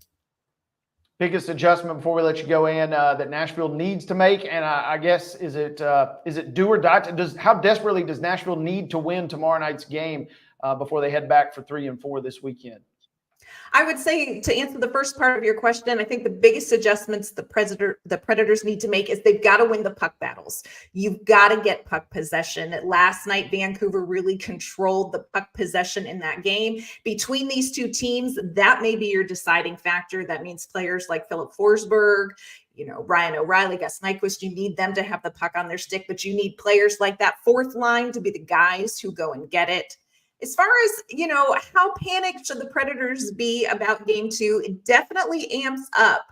Biggest adjustment before we let you go in that Nashville needs to make, and I guess is it do or die? How desperately does Nashville need to win tomorrow night's game before they head back for 3 and 4 this weekend? I would say, to answer the first part of your question, I think the biggest adjustments the Predators need to make is they've got to win the puck battles. You've got to get puck possession. Last night, Vancouver really controlled the puck possession in that game. Between these two teams, that may be your deciding factor. That means players like Philip Forsberg, Ryan O'Reilly, Gus Nyquist, you need them to have the puck on their stick, but you need players like that fourth line to be the guys who go and get it. As far as, how panicked should the Predators be about Game 2, it definitely amps up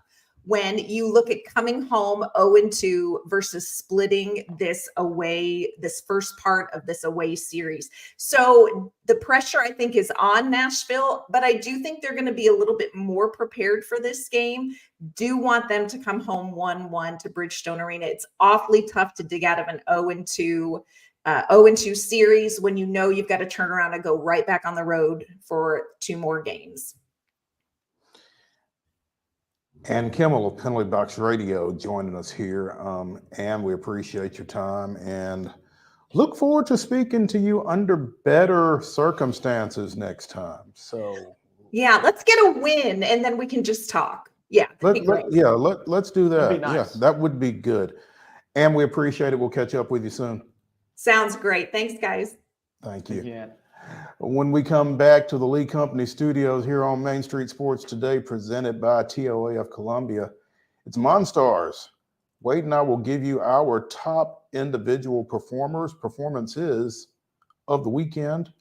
when you look at coming home 0-2 versus splitting this first part of this away series. So the pressure, I think, is on Nashville, but I do think they're going to be a little bit more prepared for this game. Do want them to come home 1-1 to Bridgestone Arena. It's awfully tough to dig out of an 0-2 series when you know you've got to turn around and go right back on the road for 2 more games. And Kimmel of Penalty Box Radio joining us here. And we appreciate your time and look forward to speaking to you under better circumstances next time. So yeah, let's get a win and then we can just talk. Yeah. Let's do that. Nice. Yeah, that would be good. And we appreciate it. We'll catch up with you soon. Sounds great. Thanks, guys. Thank you. Yeah. When we come back to the Lee Company studios here on Main Street Sports Today, presented by TOA of Columbia, it's MON-STARS. Wade and I will give you our top individual performances of the weekend.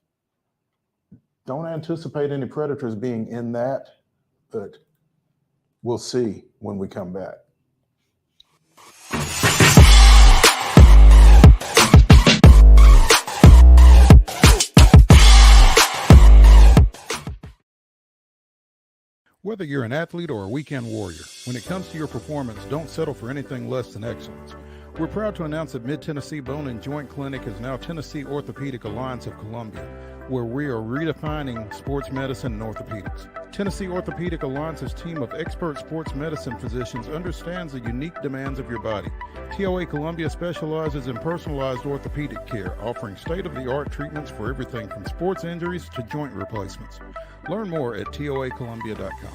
Don't anticipate any Predators being in that, but we'll see when we come back. Whether you're an athlete or a weekend warrior, when it comes to your performance, don't settle for anything less than excellence. We're proud to announce that Mid-Tennessee Bone and Joint Clinic is now Tennessee Orthopedic Alliance of Columbia, where we are redefining sports medicine and orthopedics. Tennessee Orthopedic Alliance's team of expert sports medicine physicians understands the unique demands of your body. TOA Columbia specializes in personalized orthopedic care, offering state-of-the-art treatments for everything from sports injuries to joint replacements. Learn more at toacolumbia.com.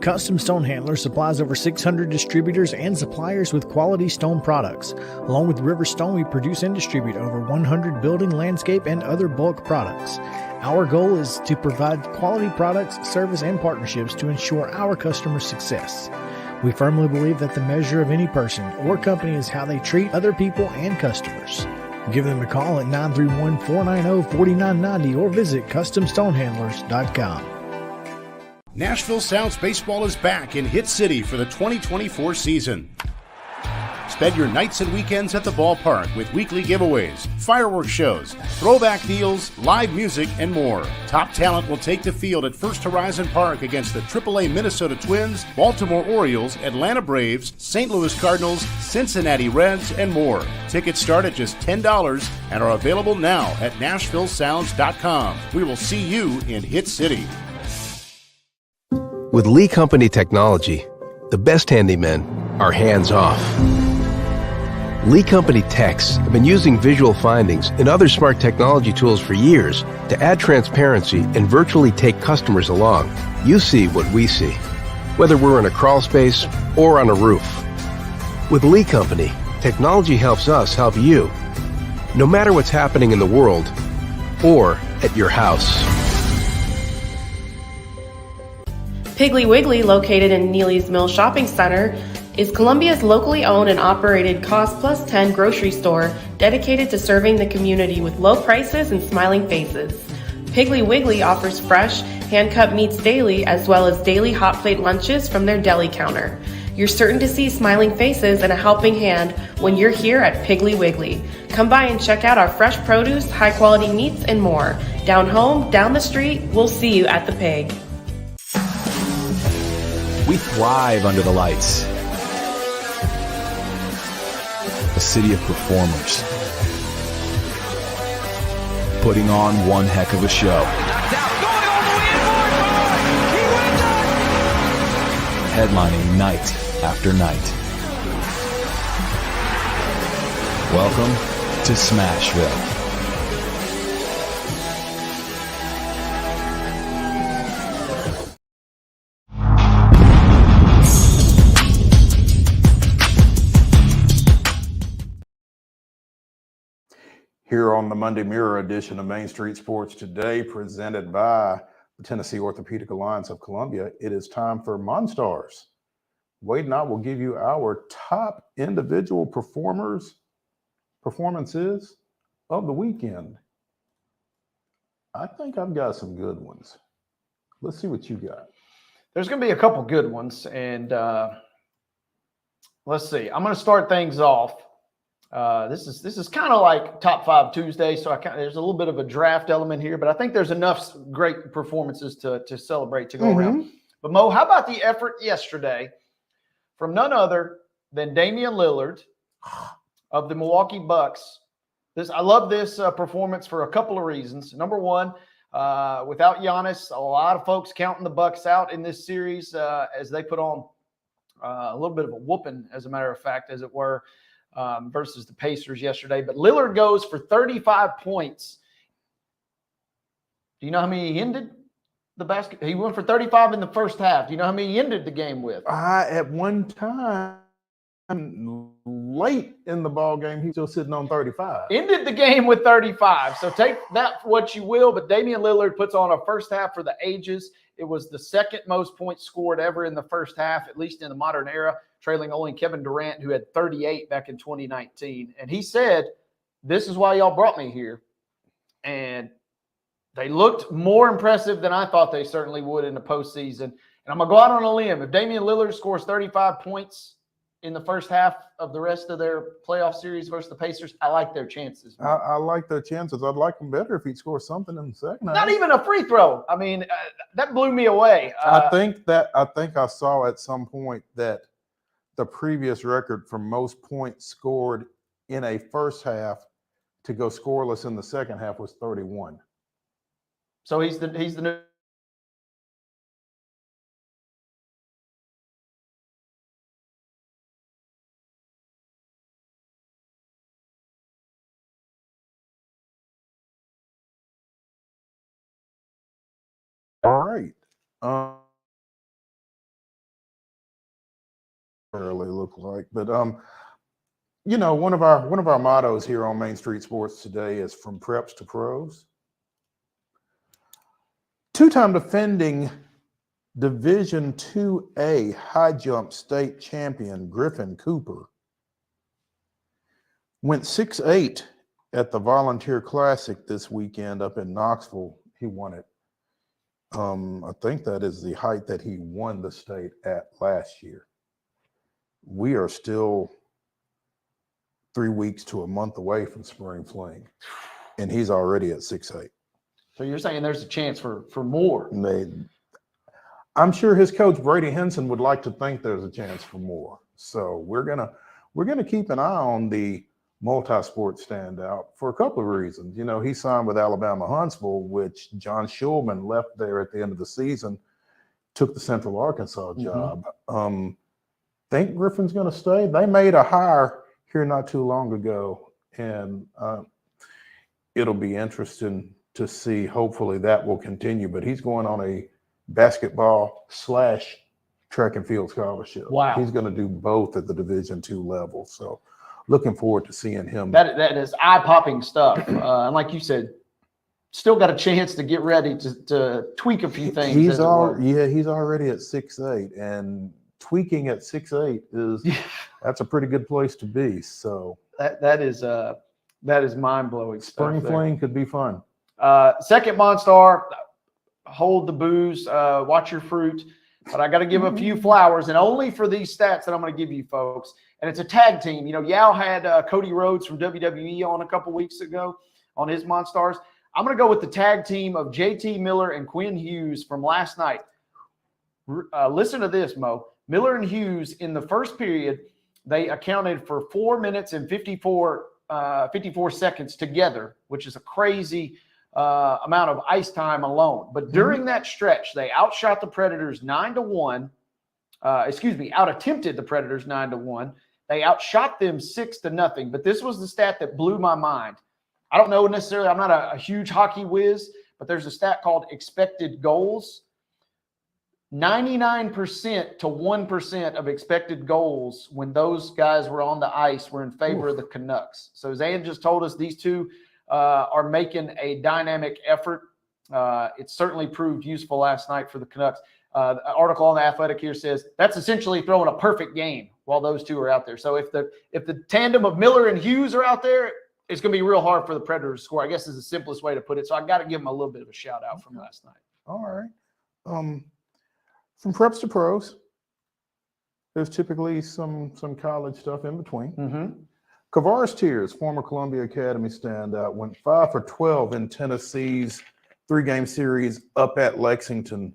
Custom Stone Handler supplies over 600 distributors and suppliers with quality stone products. Along with River Stone, we produce and distribute over 100 building, landscape, and other bulk products. Our goal is to provide quality products, service, and partnerships to ensure our customers' success. We firmly believe that the measure of any person or company is how they treat other people and customers. Give them a call at 931-490-4990 or visit CustomStonehandlers.com. Nashville Sounds Baseball is back in Hit City for the 2024 season. Spend your nights and weekends at the ballpark with weekly giveaways, fireworks shows, throwback deals, live music, and more. Top talent will take the field at First Horizon Park against the AAA Minnesota Twins, Baltimore Orioles, Atlanta Braves, St. Louis Cardinals, Cincinnati Reds, and more. Tickets start at just $10 and are available now at NashvilleSounds.com. We will see you in Hit City. With Lee Company technology, the best handymen are hands-off. Lee Company techs have been using visual findings and other smart technology tools for years to add transparency and virtually take customers along. You see what we see, whether we're in a crawl space or on a roof. With Lee Company, technology helps us help you, no matter what's happening in the world or at your house. Piggly Wiggly, located in Neely's Mill Shopping Center, is Columbia's locally owned and operated Cost Plus 10 grocery store dedicated to serving the community with low prices and smiling faces. Piggly Wiggly offers fresh, hand-cut meats daily as well as daily hot plate lunches from their deli counter. You're certain to see smiling faces and a helping hand when you're here at Piggly Wiggly. Come by and check out our fresh produce, high-quality meats, and more. Down home, down the street, we'll see you at the Pig. We thrive under the lights. A city of performers, putting on one heck of a show. Headlining night after night. Welcome to Smashville. Here on the Monday Mirror edition of Main Street Sports Today, presented by the Tennessee Orthopedic Alliance of Columbia, it is time for MON-STARS. Wade and I will give you our top individual performances of the weekend. I think I've got some good ones. Let's see what you got. There's going to be a couple good ones, and let's see. I'm going to start things off. This is kind of like Top 5 Tuesday, so there's a little bit of a draft element here, but I think there's enough great performances to celebrate, to go around. But Mo, how about the effort yesterday from none other than Damian Lillard of the Milwaukee Bucks? I love this performance for a couple of reasons. Number one, without Giannis, a lot of folks counting the Bucks out in this series as they put on a little bit of a whooping, as a matter of fact, as it were, versus the Pacers yesterday. But Lillard goes for 35 points. Do you know how many he ended the basket? He went for 35 in the first half. Do you know how many he ended the game with? At one time, late in the ball game, he's still sitting on 35. Ended the game with 35. So take that for what you will. But Damian Lillard puts on a first half for the ages. It was the second most points scored ever in the first half, at least in the modern era, trailing only Kevin Durant, who had 38 back in 2019. And he said, "This is why y'all brought me here." And they looked more impressive than I thought they certainly would in the postseason. And I'm going to go out on a limb. If Damian Lillard scores 35 points in the first half of the rest of their playoff series versus the Pacers, I like their chances. I like their chances. I'd like them better if he'd score something in the second half. Not even a free throw. I mean, that blew me away. I think I saw at some point that the previous record for most points scored in a first half to go scoreless in the second half was 31. So he's the new. All right. Early look like, but you know, one of our mottos here on Main Street Sports today is from preps to pros. Two-time defending Division IIA high jump state champion Griffin Cooper went 6'8" at the Volunteer Classic this weekend up in Knoxville. He won it. I think that is the height that he won the state at last year. We are still 3 weeks to a month away from spring fling, and he's already at 6'8". So you're saying there's a chance for more? I'm sure his coach Brady Henson would like to think there's a chance for more. So we're gonna keep an eye on the multi-sport standout for a couple of reasons. You know, he signed with Alabama Huntsville, which John Shulman left there at the end of the season, took the Central Arkansas job. Think Griffin's going to stay? They made a hire here not too long ago, and it'll be interesting to see. Hopefully that will continue, but he's going on a basketball / track and field scholarship. Wow. He's going to do both at the Division II level. So looking forward to seeing him. That is eye-popping stuff. And like you said, still got a chance to get ready to tweak a few things. He's already at 6'8", and tweaking at 6'8" that's a pretty good place to be. So that is mind-blowing. Spring fling could be fun. Second MON-STAR, hold the booze, watch your fruit. But I got to give a few flowers, and only for these stats that I'm going to give you folks. And it's a tag team. You know, Yao had Cody Rhodes from WWE on a couple weeks ago on his MON-STARS. I'm going to go with the tag team of JT Miller and Quinn Hughes from last night. Listen to this, Mo. Miller and Hughes, in the first period, they accounted for 4 minutes and 54 seconds together, which is a crazy amount of ice time alone. But during that stretch, they outshot the Predators 9-1. Out-attempted the Predators 9-1. They outshot them 6-0. But this was the stat that blew my mind. I don't know necessarily, I'm not a huge hockey whiz, but there's a stat called expected goals. 99% to 1% of expected goals when those guys were on the ice were in favor of the Canucks. So Zan just told us these two are making a dynamic effort. It certainly proved useful last night for the Canucks. The article on The Athletic here says that's essentially throwing a perfect game while those two are out there. So if the tandem of Miller and Hughes are out there, it's going to be real hard for the Predators to score, I guess is the simplest way to put it. So I got to give them a little bit of a shout out from last night. All right. From preps to pros, there's typically some college stuff in between. Mm-hmm. Kavaris Tears, former Columbia Academy standout, went 5 for 12 in Tennessee's 3-game series up at Lexington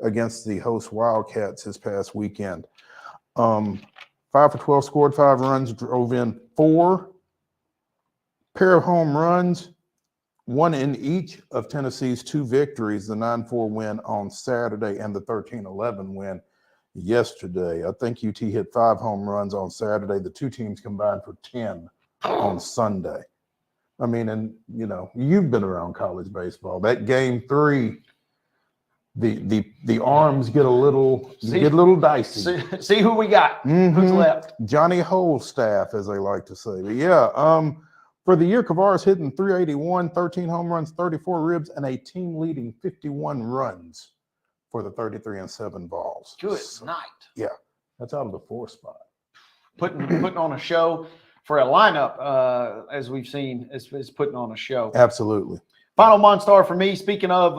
against the host Wildcats this past weekend. 5 for 12, scored 5 runs, drove in 4. Pair of home runs, 1 in each of Tennessee's 2 victories, the 9-4 win on Saturday and the 13-11 win yesterday. I think UT hit 5 home runs on Saturday. The 2 teams combined for 10 on Sunday. I mean, and you know, you've been around college baseball. That game 3, the arms get a little dicey. See who we got. Who's left? Johnny Holstaff, as they like to say. But yeah, for the year, Kavaris hitting .381, 13 home runs, 34 ribs, and a team-leading 51 runs for the 33-7 balls. Good night. Yeah, that's out of the 4 spot. Putting on a show for a lineup, as we've seen, is putting on a show. Absolutely. Final MON-STAR for me. Speaking of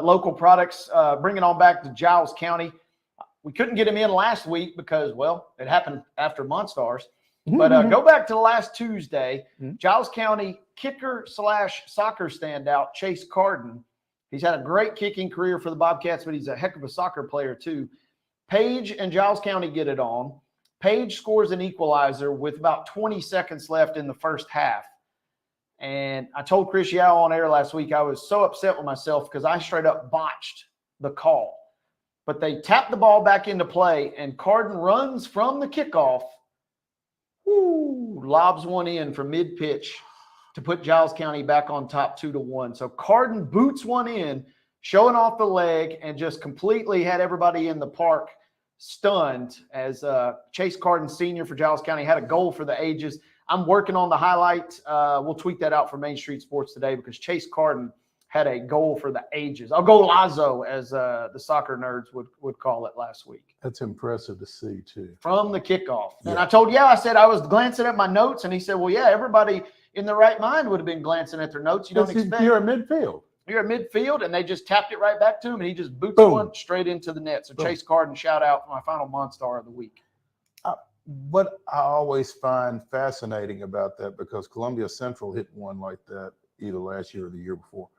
local products, bringing on back to Giles County. We couldn't get him in last week because, well, it happened after MON-STARS. But go back to last Tuesday. Giles County kicker/soccer standout Chase Carden. He's had a great kicking career for the Bobcats, but he's a heck of a soccer player too. Page and Giles County get it on. Page scores an equalizer with about 20 seconds left in the first half. And I told Chris Yao on air last week, I was so upset with myself because I straight up botched the call. But they tapped the ball back into play, and Carden runs from the kickoff, lobs one in from mid-pitch to put Giles County back on top 2-1. So Carden boots one in, showing off the leg, and just completely had everybody in the park stunned as Chase Carden Sr. for Giles County had a goal for the ages. I'm working on the highlight. We'll tweet that out for Main Street Sports today because Chase Carden had a goal for the ages. I'll go Lazo, as the soccer nerds would call it last week. That's impressive to see, too. From the kickoff. Yeah. And I told I said I was glancing at my notes, and he said, well, yeah, everybody in the right mind would have been glancing at their notes. You don't expect. You're at midfield. You're at midfield, and they just tapped it right back to him, and he just boots one straight into the net. So Chase Carden, shout out for my final MON-STAR of the week. What I always find fascinating about that, because Columbia Central hit one like that either last year or the year before.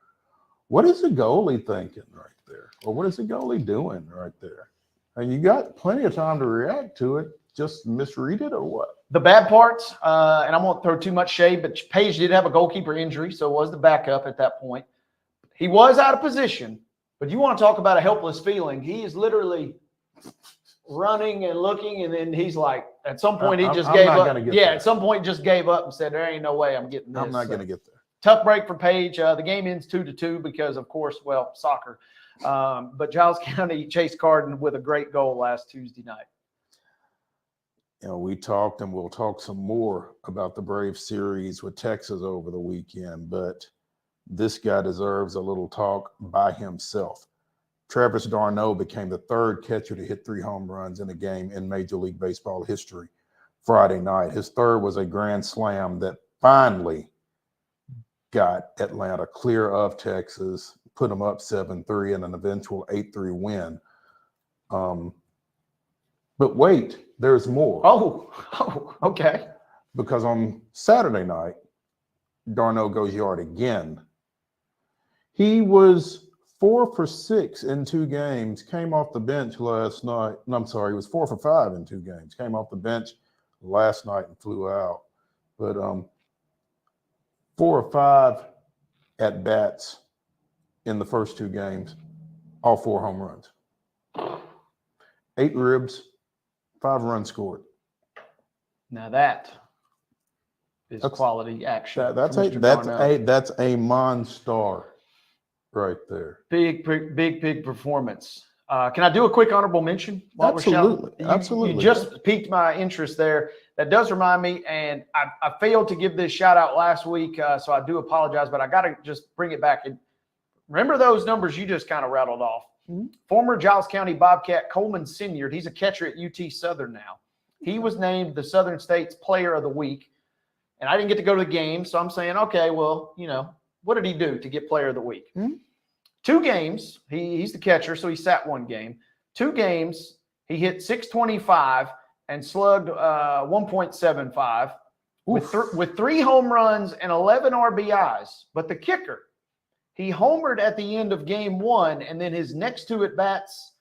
What is the goalie thinking right there? Or what is the goalie doing right there? And you got plenty of time to react to it. Just misread it or what? The bad parts, and I won't throw too much shade, but Page did have a goalkeeper injury, so was the backup at that point. He was out of position, but you want to talk about a helpless feeling. He is literally running and looking, and then he's like, at some point he just gave up. Yeah, at some point just gave up and said, there ain't no way I'm getting this. I'm not going to get there. Tough break for Page. The game ends 2-2 because, of course, well, soccer. But Giles County, Chase Carden with a great goal last Tuesday night. You know, we talked, and we'll talk some more about the Brave series with Texas over the weekend, but this guy deserves a little talk by himself. Travis d'Arnaud became the 3rd catcher to hit 3 home runs in a game in Major League Baseball history Friday night. His 3rd was a grand slam that finally got Atlanta clear of Texas, put them up 7-3 in an eventual 8-3 win. But wait, there's more. Oh, okay. Because on Saturday night, d'Arnaud goes yard again. He was 4 for 6 in 2 games, came off the bench last night. No, I'm sorry, he was 4 for 5 in 2 games, came off the bench last night and flew out. But 4 or 5 at bats in the first 2 games, all 4 home runs. 8 ribs, 5 runs scored. Now that is quality action. That's a MON-STAR right there. Big performance. Can I do a quick honorable mention? Absolutely. You just piqued my interest there. That does remind me, and I failed to give this shout out last week, so I do apologize, but I got to just bring it back. remember those numbers you just kind of rattled off. Former Giles County Bobcat Coleman Sinyard, he's a catcher at UT Southern now. He was named the Southern State's Player of the Week. And I didn't get to go to the game, so I'm saying, okay, well, what did he do to get Player of the Week? 2 games, he's the catcher, so he sat 1 game. 2 games, he hit .625 and slugged 1.75 with 3 home runs and 11 RBIs. But the kicker, he homered at the end of game 1, and then his next 2 at-bats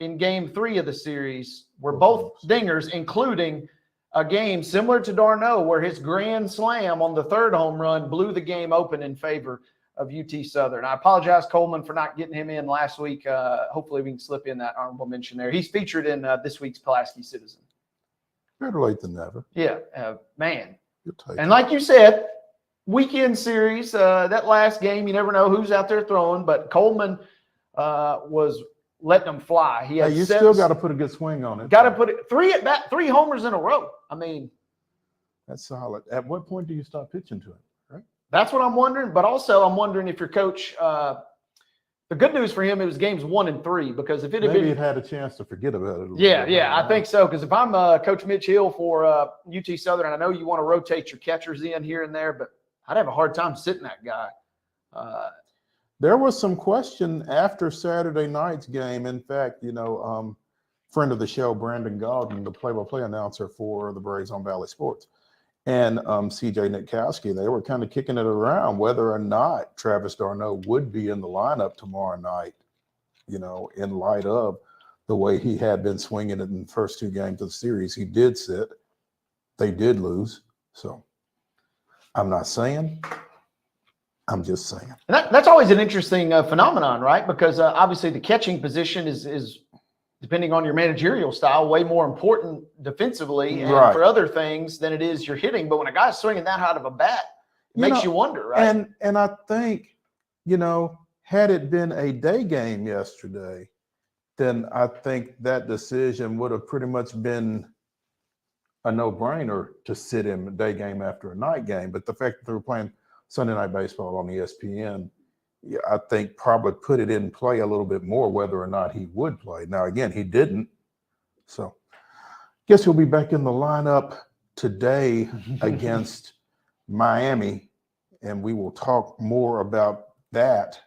in game 3 of the series were both dingers, including a game similar to Darno where his grand slam on the 3rd home run blew the game open in favor of UT Southern. I apologize, Coleman, for not getting him in last week. Hopefully we can slip in that honorable mention there. He's featured in this week's Pulaski Citizen. Better late than never. Yeah, man. And like you said, weekend series, that last game, you never know who's out there throwing, but Coleman was letting them fly. He had still got to put a good swing on it. Got to put it 3 homers in a row. I mean, that's solid. At what point do you stop pitching to him? Right. That's what I'm wondering. But also, I'm wondering if your coach. The good news for him, it was games 1 and 3, because if it had maybe it had a chance to forget about it. Yeah, I think so. Because if I'm Coach Mitch Hill for UT Southern, and I know you want to rotate your catchers in here and there, but I'd have a hard time sitting that guy. There was some question after Saturday night's game. In fact, friend of the show, Brandon Gauden, the play-by-play announcer for the Braves on Valley Sports, and CJ Nitkowski, they were kind of kicking it around whether or not Travis Darno would be in the lineup tomorrow night, in light of the way he had been swinging it in the first 2 games of the series. He did sit. They did lose. So I'm not saying. I'm just saying. And that's always an interesting phenomenon, right? Because obviously the catching position is, depending on your managerial style, way more important defensively and for other things than it is your hitting. But when a guy's swinging that out of a bat, it makes you wonder, right? And I think, had it been a day game yesterday, then I think that decision would have pretty much been a no-brainer to sit him a day game after a night game. But the fact that they were playing Sunday Night Baseball on ESPN, I think probably put it in play a little bit more whether or not he would play. Now, again, he didn't. So guess he'll be back in the lineup today against Miami, and we will talk more about that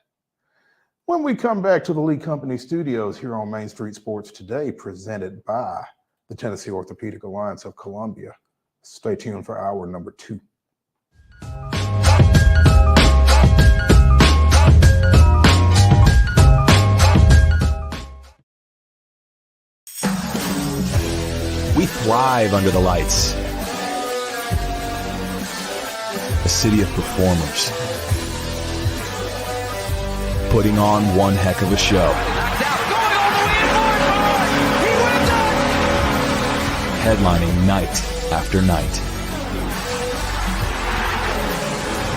when we come back to the Lee Company studios here on Main Street Sports Today, presented by the Tennessee Orthopedic Alliance of Columbia. Stay tuned for hour number 2. We thrive under the lights. A city of performers, putting on one heck of a show. Headlining night after night.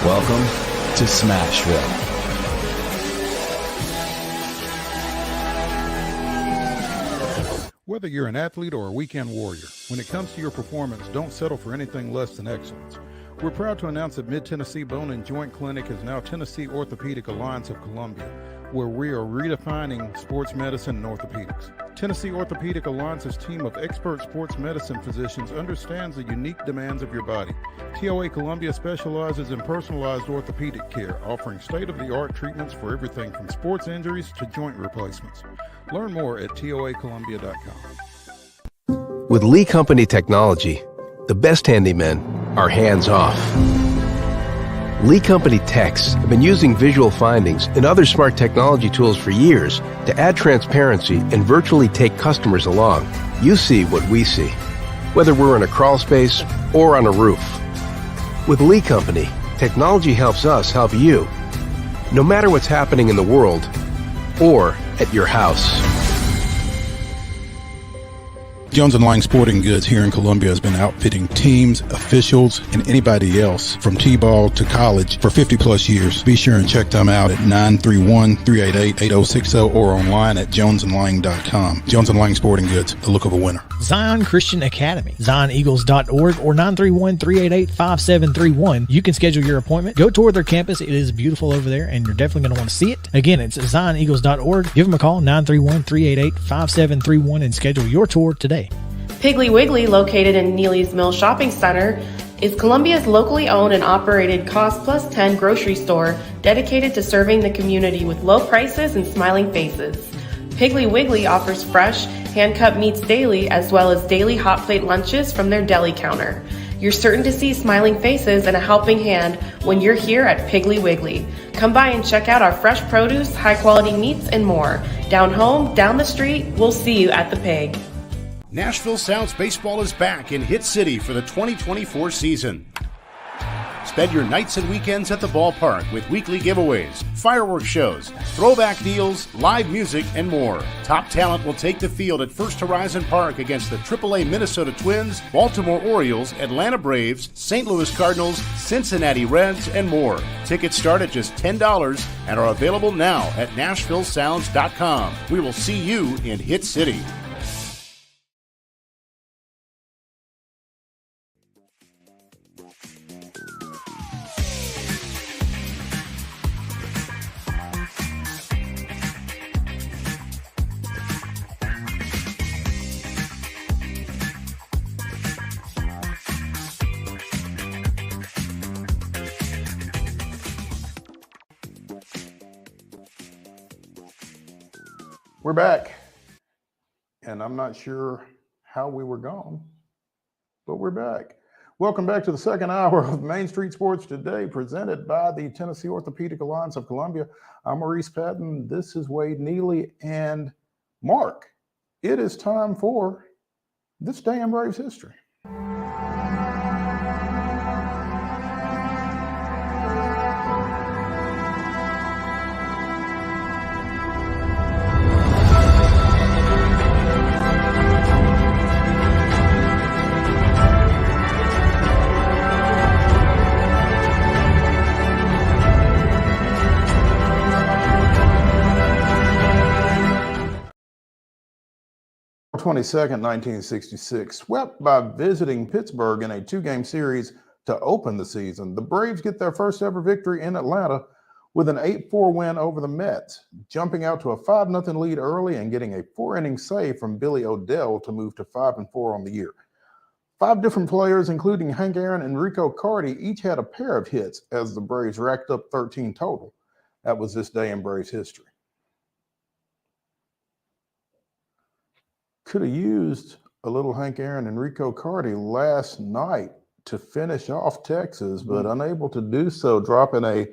Welcome to Smashville. Whether you're an athlete or a weekend warrior, when it comes to your performance, don't settle for anything less than excellence. We're proud to announce that Mid-Tennessee Bone and Joint Clinic is now Tennessee Orthopedic Alliance of Columbia, where we are redefining sports medicine and orthopedics. Tennessee Orthopedic Alliance's team of expert sports medicine physicians understands the unique demands of your body. TOA Columbia specializes in personalized orthopedic care, offering state-of-the-art treatments for everything from sports injuries to joint replacements. Learn more at toacolumbia.com. With Lee Company technology, the best handymen are hands-off. Lee Company techs have been using visual findings and other smart technology tools for years to add transparency and virtually take customers along. You see what we see, whether we're in a crawl space or on a roof. With Lee Company, technology helps us help you, no matter what's happening in the world or at your house. Jones & Lang Sporting Goods here in Columbia has been outfitting teams, officials, and anybody else from T-ball to college for 50 plus years. Be sure and check them out at 931-388-8060 or online at jonesandlang.com. Jones & Lang Sporting Goods, the look of a winner. Zion Christian Academy, zioneagles.org or 931-388-5731. You can schedule your appointment. Go tour their campus. It is beautiful over there, and you're definitely going to want to see it. Again, it's zioneagles.org. Give them a call, 931-388-5731, and schedule your tour today. Piggly Wiggly, located in Neely's Mill Shopping Center, is Columbia's locally owned and operated cost plus 10 grocery store dedicated to serving the community with low prices and smiling faces. Piggly Wiggly offers fresh, hand-cut meats daily as well as daily hot plate lunches from their deli counter. You're certain to see smiling faces and a helping hand when you're here at Piggly Wiggly. Come by and check out our fresh produce, high-quality meats, and more. Down home, down the street, we'll see you at the Pig. Nashville Sounds Baseball is back in Hit City for the 2024 season. Spend your nights and weekends at the ballpark with weekly giveaways, fireworks shows, throwback deals, live music, and more. Top talent will take the field at First Horizon Park against the AAA Minnesota Twins, Baltimore Orioles, Atlanta Braves, St. Louis Cardinals, Cincinnati Reds, and more. Tickets start at just $10 and are available now at NashvilleSounds.com. We will see you in Hit City. We're back, and I'm not sure how we were gone, but we're back. Welcome back to the second hour of Main Street Sports Today, presented by the Tennessee Orthopedic Alliance of Columbia. I'm Maurice Patton. This is Wade Neely and Mark. It is time for This Day in Braves History. April 22nd, 1966, swept by visiting Pittsburgh in a two-game series to open the season. The Braves get their first ever victory in Atlanta with an 8-4 win over the Mets, jumping out to a 5-0 lead early and getting a 4-inning save from Billy O'Dell to move to 5-4 on the year. 5 different players, including Hank Aaron and Rico Carty, each had a pair of hits as the Braves racked up 13 total. That was this day in Braves history. Could have used a little Hank Aaron and Rico Carty last night to finish off Texas, but unable to do so, dropping a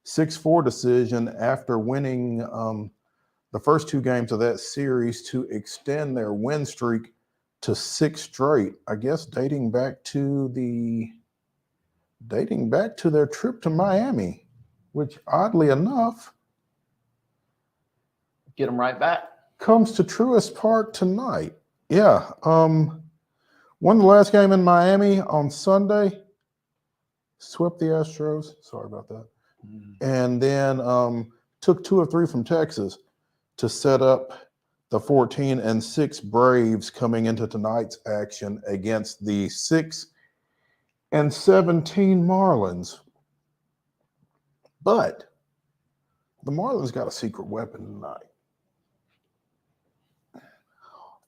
6-4 decision after winning the first 2 games of that series to extend their win streak to 6 straight, I guess dating back to their trip to Miami, which oddly enough Get them right back. comes to Truist Park tonight. Yeah. Won the last game in Miami on Sunday, swept the Astros. Sorry about that. And then took 2 of 3 from Texas to set up the 14-6 Braves coming into tonight's action against the 6-17 Marlins. But the Marlins got a secret weapon tonight.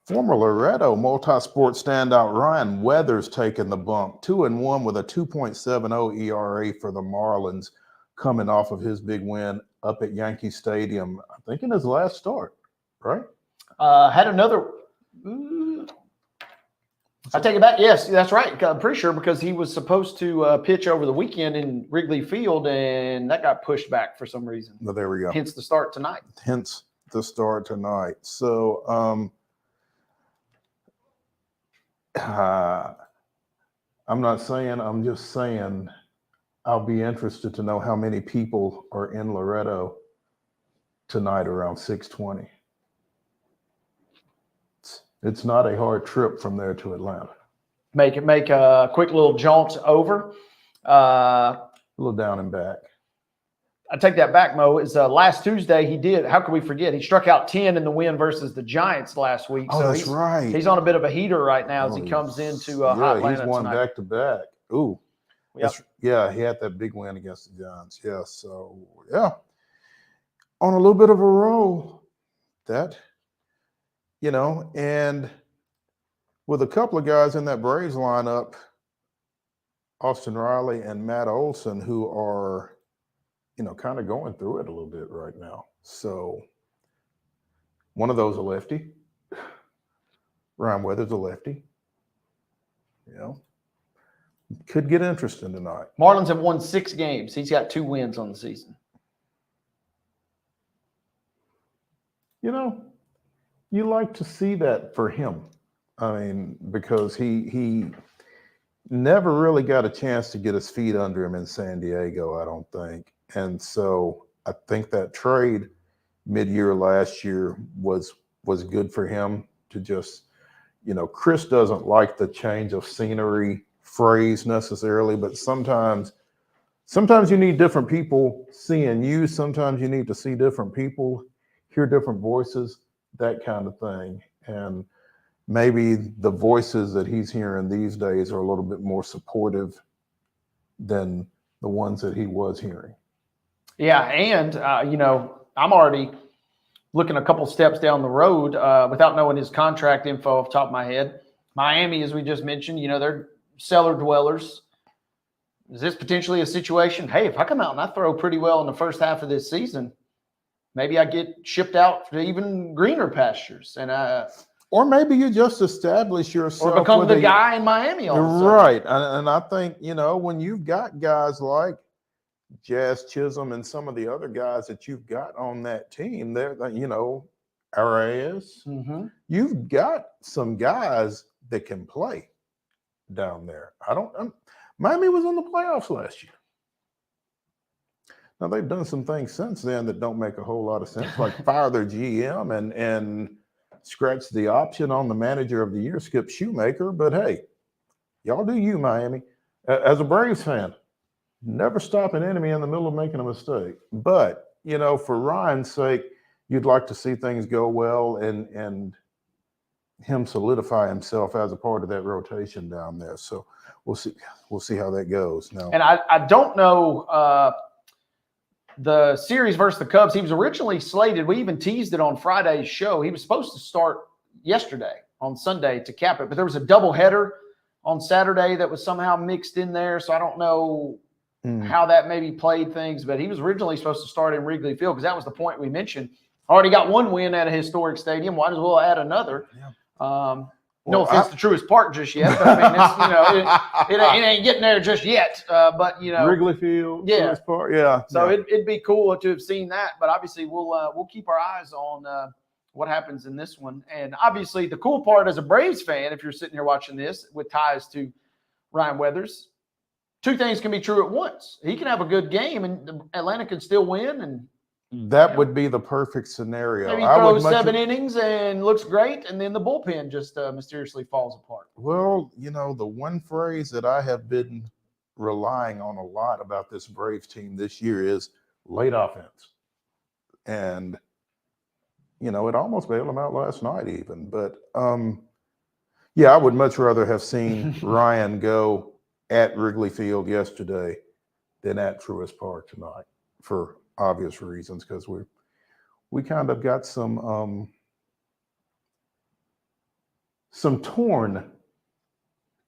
Former Loretto multi-sport standout Ryan Weathers taking the bump, 2-1 with a 2.70 ERA for the Marlins, coming off of his big win up at Yankee Stadium, I think in his last start, right? Had another. I take it back. Yes, that's right. I'm pretty sure because he was supposed to pitch over the weekend in Wrigley Field, and that got pushed back for some reason. Well, there we go. Hence the start tonight. Hence the start tonight. So, I'm not saying, I'm just saying I'll be interested to know how many people are in Loretto tonight around 6:20. It's not a hard trip from there to Atlanta. Make a quick little jaunt over. A little down and back. I take that back, Mo. Is last Tuesday he did. How could we forget? He struck out 10 in the win versus the Giants last week. Oh, so that's right. He's on a bit of a heater right now as he comes into Atlanta he's won tonight. back to back. Ooh, Yep. Yeah, he had that big win against the Giants. Yeah, so yeah, on a little bit of a roll. That, and with a couple of guys in that Braves lineup, Austin Riley and Matt Olson, who are, kind of going through it a little bit right now. So one of those a lefty. Ryan Weathers a lefty. Could get interesting tonight. Marlins have won 6 games. He's got 2 wins on the season. You like to see that for him. I mean, because he never really got a chance to get his feet under him in San Diego, I don't think. And so I think that trade mid-year last year was good for him to just, Chris doesn't like the change of scenery phrase necessarily, but sometimes you need different people seeing you. Sometimes you need to see different people, hear different voices, that kind of thing. And maybe the voices that he's hearing these days are a little bit more supportive than the ones that he was hearing. Yeah, and, I'm already looking a couple steps down the road without knowing his contract info off the top of my head. Miami, as we just mentioned, they're cellar dwellers. Is this potentially a situation? Hey, if I come out and I throw pretty well in the first half of this season, maybe I get shipped out to even greener pastures. And or maybe you just establish yourself. Or become the guy in Miami. Right. And I think, when you've got guys like Jazz Chisholm and some of the other guys that you've got on that team, they're, Arias, you've got some guys that can play down there. Miami was in the playoffs last year. Now they've done some things since then that don't make a whole lot of sense, like fire their GM and scratch the option on the manager of the year, Skip Shoemaker. But hey, y'all do you, Miami. As a Braves fan, never stop an enemy in the middle of making a mistake. But, for Ryan's sake, you'd like to see things go well and him solidify himself as a part of that rotation down there. So we'll see how that goes. Now, and I don't know the series versus the Cubs. He was originally slated. We even teased it on Friday's show. He was supposed to start yesterday on Sunday to cap it, but there was a doubleheader on Saturday that was somehow mixed in there. So I don't know how that maybe played things, but he was originally supposed to start in Wrigley Field because that was the point we mentioned. Already got 1 win at a historic stadium. Might as well add another. Yeah. No offense to Truist Park just yet, but I mean, it ain't getting there just yet. But Wrigley Field, yeah. Truist Park, yeah. So it'd be cool to have seen that. But obviously, we'll keep our eyes on what happens in this one. And obviously, the cool part as a Braves fan, if you're sitting here watching this with ties to Ryan Weathers, 2 things can be true at once. He can have a good game, and Atlanta can still win, and that would be the perfect scenario. Maybe throws 7 innings and looks great, and then the bullpen just mysteriously falls apart. Well, the one phrase that I have been relying on a lot about this Braves team this year is late offense. And, it almost bailed them out last night even. But, I would much rather have seen Ryan go at Wrigley Field yesterday than at Truist Park tonight for obvious reasons, because we kind of got some torn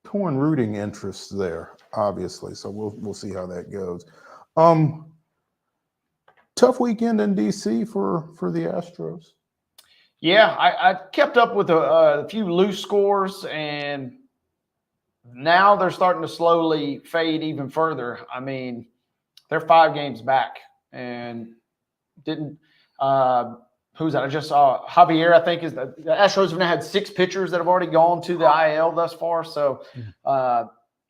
rooting interests there, obviously. So we'll see how that goes. Tough weekend in DC for the Astros. Yeah, I kept up with a few loose scores, and now they're starting to slowly fade even further. I mean, they're 5 games back. And didn't who's that? I just saw Javier, I think, is the Astros have now had 6 pitchers that have already gone to the IL thus far. So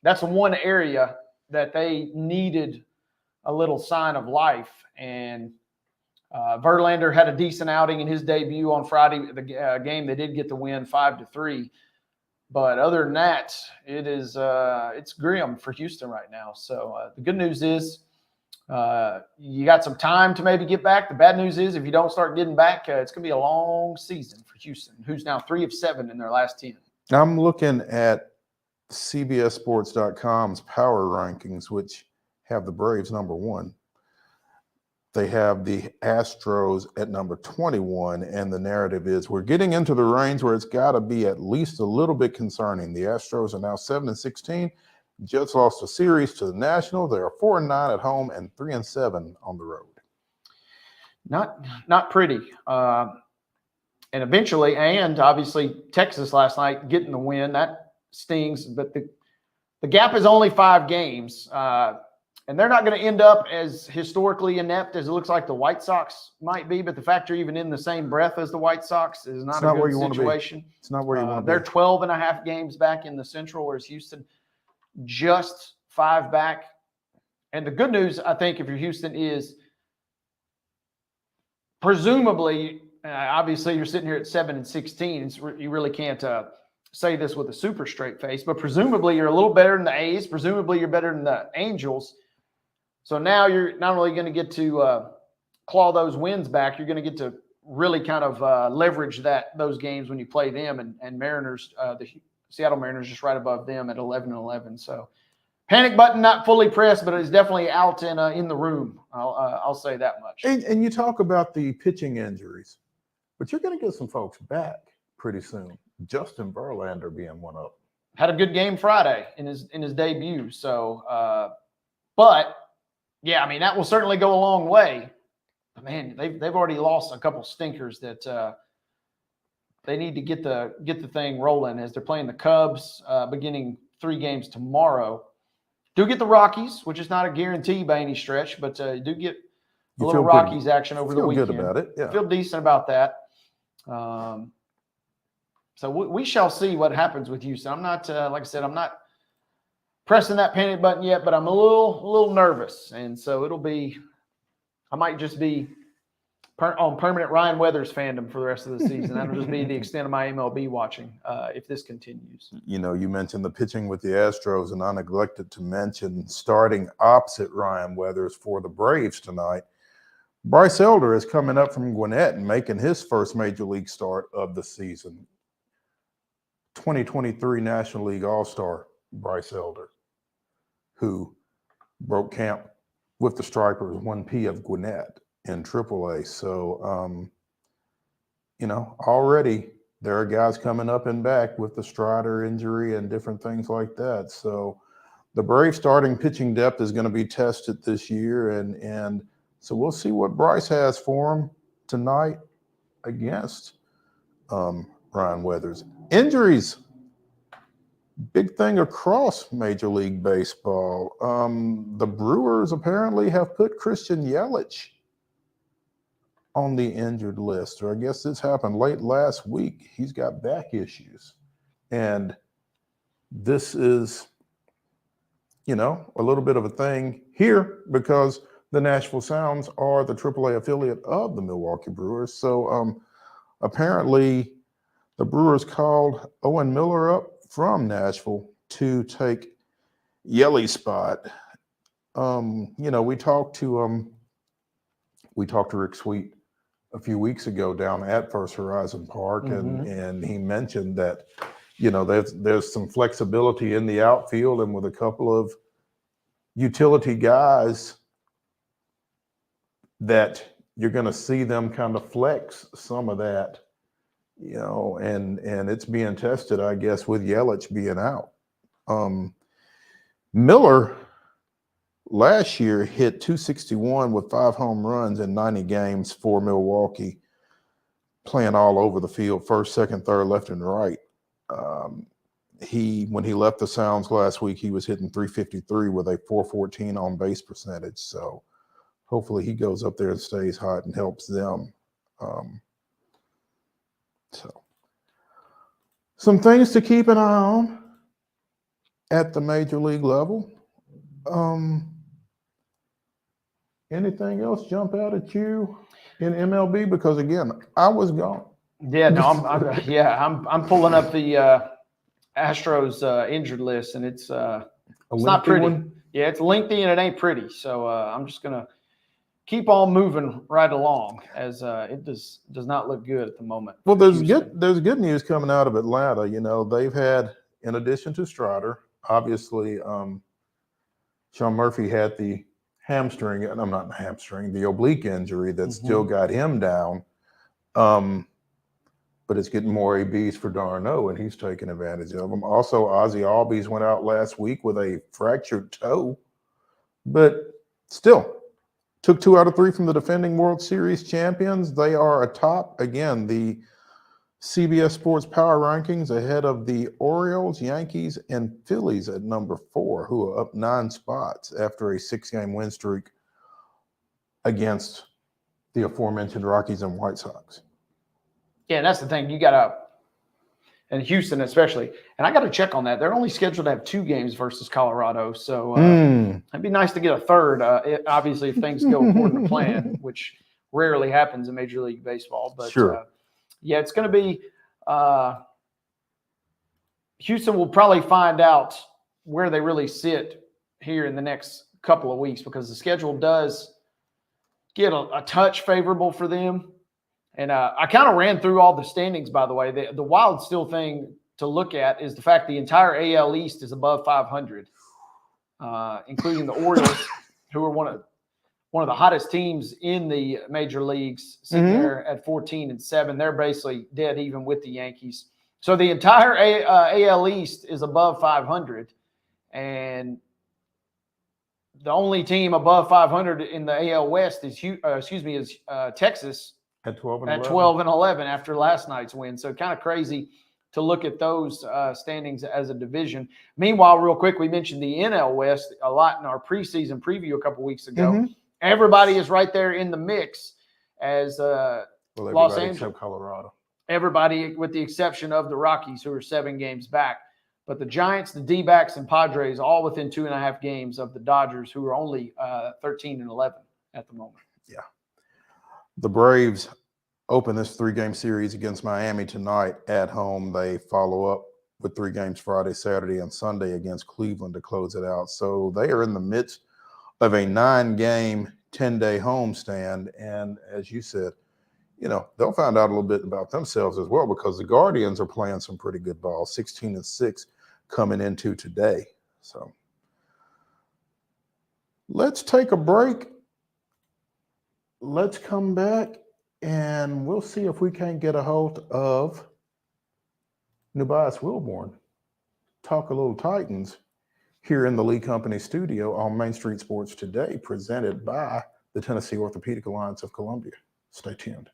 that's one area that they needed a little sign of life. And Verlander had a decent outing in his debut on Friday. The game they did get the win 5-3, but other than that, it's grim for Houston right now. So the good news is you got some time to maybe get back. The bad news is if you don't start getting back, it's going to be a long season for Houston, who's now 3 of 7 in their last 10. I'm looking at CBSSports.com's power rankings, which have the Braves number 1. They have the Astros at number 21, and the narrative is we're getting into the range where it's got to be at least a little bit concerning. The Astros are now 7-16, just lost a series to the Nationals. They are 4-9 at home and 3-7 on the road. Not pretty. And eventually, and obviously Texas last night getting the win, that stings, but the gap is only 5 games. And they're not going to end up as historically inept as it looks like the White Sox might be, but the fact you're even in the same breath as the White Sox is not a good situation. It's not where you want to be. They're 12.5 games back in the Central, whereas Houston just 5 back. And the good news, I think, if you're Houston is presumably, obviously you're sitting here at 7-16. You really can't say this with a super straight face, but presumably you're a little better than the A's. Presumably you're better than the Angels. So now you're not only going to get to claw those wins back, you're going to get to really kind of leverage those games when you play them. And Mariners, the Seattle Mariners, just right above them at 11-11. So panic button not fully pressed, but it's definitely out in the room. I'll say that much. And you talk about the pitching injuries, but you're going to get some folks back pretty soon. Justin Verlander being one of them. Had a good game Friday in his debut. So, but yeah, I mean that will certainly go a long way. But man, they've already lost a couple stinkers that they need to get the thing rolling as they're playing the Cubs beginning 3 games tomorrow. Do get the Rockies, which is not a guarantee by any stretch, but do get a little Rockies action over the weekend. Feel good about it. Yeah. Feel decent about that. So we shall see what happens with Houston. I'm not, like I said, I'm not pressing that panic button yet, but I'm a little nervous. And so I might just be on permanent Ryan Weathers fandom for the rest of the season. That'll just be the extent of my MLB watching if this continues. You know, you mentioned the pitching with the Astros, and I neglected to mention starting opposite Ryan Weathers for the Braves tonight. Bryce Elder is coming up from Gwinnett and making his first major league start of the season. 2023 National League All-Star Bryce Elder, who broke camp with the Stripers 1P of Gwinnett in AAA. So, you know, already there are guys coming up and back with the Strider injury and different things like that. So the Braves starting pitching depth is going to be tested this year. And so we'll see what Bryce has for him tonight against Ryan Weathers. Injuries, big thing across Major League Baseball. The Brewers apparently have put Christian Yelich on the injured list, or I guess this happened late last week. He's got back issues. And this is, you know, a little bit of a thing here because the Nashville Sounds are the AAA affiliate of the Milwaukee Brewers. So apparently the Brewers called Owen Miller up from Nashville to take Yelly's spot. You know, we talked to Rick Sweet a few weeks ago down at First Horizon Park, and he mentioned that, you know, there's some flexibility in the outfield, and with a couple of utility guys that you're going to see them kind of flex some of that, you know, and it's being tested, I guess, with Yelich being out. Miller last year hit .261 with 5 home runs in 90 games for Milwaukee, playing all over the field, first, second, third, left, and right. When he left the Sounds last week, he was hitting .353 with a .414 on base percentage. So hopefully he goes up there and stays hot and helps them. So some things to keep an eye on at the major league level. Anything else jump out at you? in MLB? Because again, I was gone. Yeah, no, I'm pulling up the Astros injured list, and it's not pretty. One? Yeah, it's lengthy and it ain't pretty. So I'm just gonna keep on moving right along, as it does not look good at the moment. Well, there's good news coming out of Atlanta. You know, they've had, in addition to Strider, obviously, Sean Murphy had the hamstring, and I'm not the hamstring, the oblique injury that still got him down. But it's getting more ABs for Darno, and he's taking advantage of them. Also, Ozzie Albies went out last week with a fractured toe, but still took 2 out of 3 from the defending World Series champions. They are atop, again, the CBS Sports Power Rankings, ahead of the Orioles, Yankees, and Phillies at number 4, who are up 9 spots after a 6-game win streak against the aforementioned Rockies and White Sox. Yeah, and that's the thing. You got to, and Houston especially, and I got to check on that. They're only scheduled to have 2 games versus Colorado, so it'd be nice to get a third, obviously, if things go according to plan, which rarely happens in Major League Baseball. But sure. Yeah, it's going to be Houston will probably find out where they really sit here in the next couple of weeks, because the schedule does get a touch favorable for them. And I kind of ran through all the standings, by the way. The wild still thing to look at is the fact the entire AL East is above 500, including the Orioles, who are one of the hottest teams in the major leagues, sitting there at 14-7. They're basically dead even with the Yankees. So the entire AL East is above 500, and the only team above 500 in the AL West is Texas at 12 and 11 after last night's win. So kind of crazy to look at those standings as a division. Meanwhile, real quick, we mentioned the NL West a lot in our preseason preview a couple weeks ago. Everybody is right there in the mix as Los Angeles, except Colorado. Everybody, with the exception of the Rockies, who are 7 games back. But the Giants, the D-backs, and Padres all within 2.5 games of the Dodgers, who are only 13-11 at the moment. Yeah. The Braves open this 3-game series against Miami tonight at home. They follow up with 3 games Friday, Saturday, and Sunday against Cleveland to close it out. So they are in the midst of a 9-game, 10-day homestand. And as you said, you know, they'll find out a little bit about themselves as well, because the Guardians are playing some pretty good ball, 16-6 coming into today. So let's take a break. Let's come back and we'll see if we can't get a hold of NUBYJAS Wilborn. Talk a little Titans here in the Lee Company studio on Main Street Sports Today, presented by the Tennessee Orthopedic Alliance of Columbia. Stay tuned.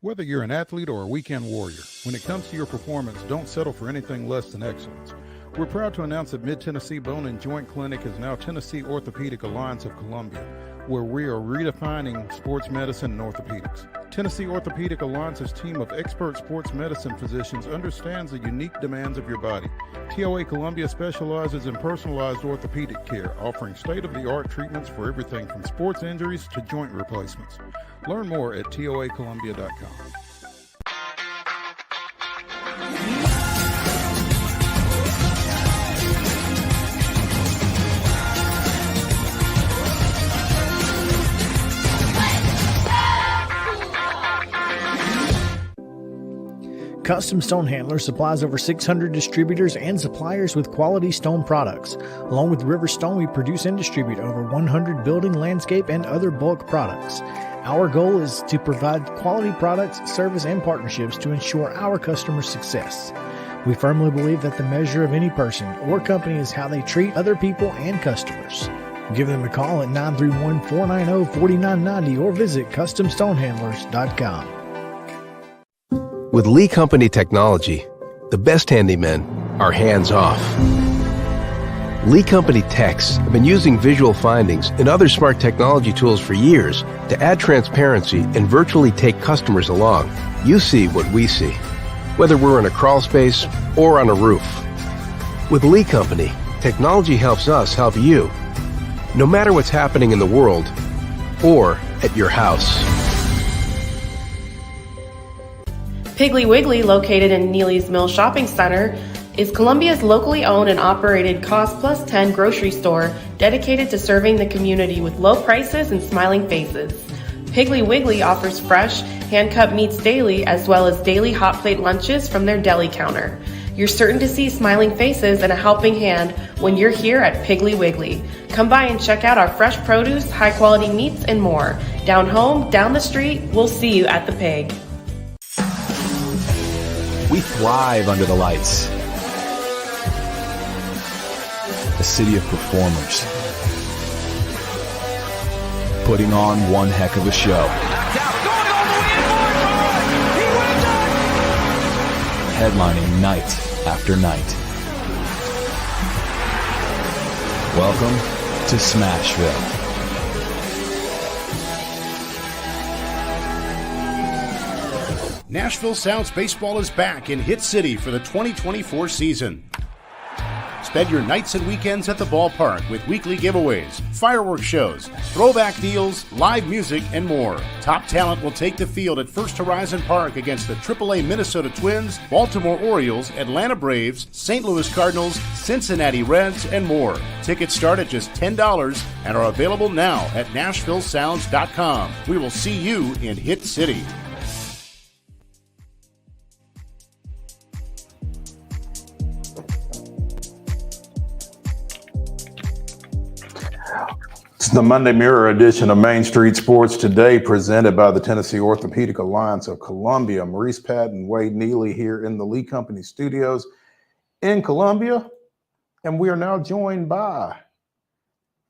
Whether you're an athlete or a weekend warrior, when it comes to your performance, don't settle for anything less than excellence. We're proud to announce that Mid-Tennessee Bone and Joint Clinic is now Tennessee Orthopedic Alliance of Columbia, where we are redefining sports medicine and orthopedics. Tennessee Orthopedic Alliance's team of expert sports medicine physicians understands the unique demands of your body. TOA Columbia specializes in personalized orthopedic care, offering state-of-the-art treatments for everything from sports injuries to joint replacements. Learn more at toacolumbia.com. Custom Stone Handler supplies over 600 distributors and suppliers with quality stone products. Along with River Stone, we produce and distribute over 100 building, landscape, and other bulk products. Our goal is to provide quality products, service, and partnerships to ensure our customers' success. We firmly believe that the measure of any person or company is how they treat other people and customers. Give them a call at 931-490-4990 or visit CustomStonehandlers.com. With Lee Company technology, the best handymen are hands-off. Lee Company techs have been using visual findings and other smart technology tools for years to add transparency and virtually take customers along. You see what we see. whether we're in a crawl space or on a roof. With Lee Company, technology helps us help you, no matter what's happening in the world or at your house. Piggly Wiggly, located in Neely's Mill Shopping Center, is Columbia's locally owned and operated Cost Plus 10 grocery store dedicated to serving the community with low prices and smiling faces. Piggly Wiggly offers fresh, hand-cut meats daily as well as daily hot plate lunches from their deli counter. You're certain to see smiling faces and a helping hand when you're here at Piggly Wiggly. Come by and check out our fresh produce, high-quality meats, and more. Down home, down the street, we'll see you at the Pig. We thrive under the lights. A city of performers. Putting on one heck of a show. Headlining night after night. Welcome to Smashville. Nashville Sounds Baseball is back in Hit City for the 2024 season. Spend your nights and weekends at the ballpark with weekly giveaways, fireworks shows, throwback deals, live music, and more. Top talent will take the field at First Horizon Park against the AAA Minnesota Twins, Baltimore Orioles, Atlanta Braves, St. Louis Cardinals, Cincinnati Reds, and more. Tickets start at just $10 and are available now at NashvilleSounds.com. We will see you in Hit City. It's the Monday Mirror edition of Main Street Sports Today, presented by the Tennessee Orthopedic Alliance of Columbia. Maurice Patton, Wade Neely here in the Lee Company studios in Columbia. And we are now joined by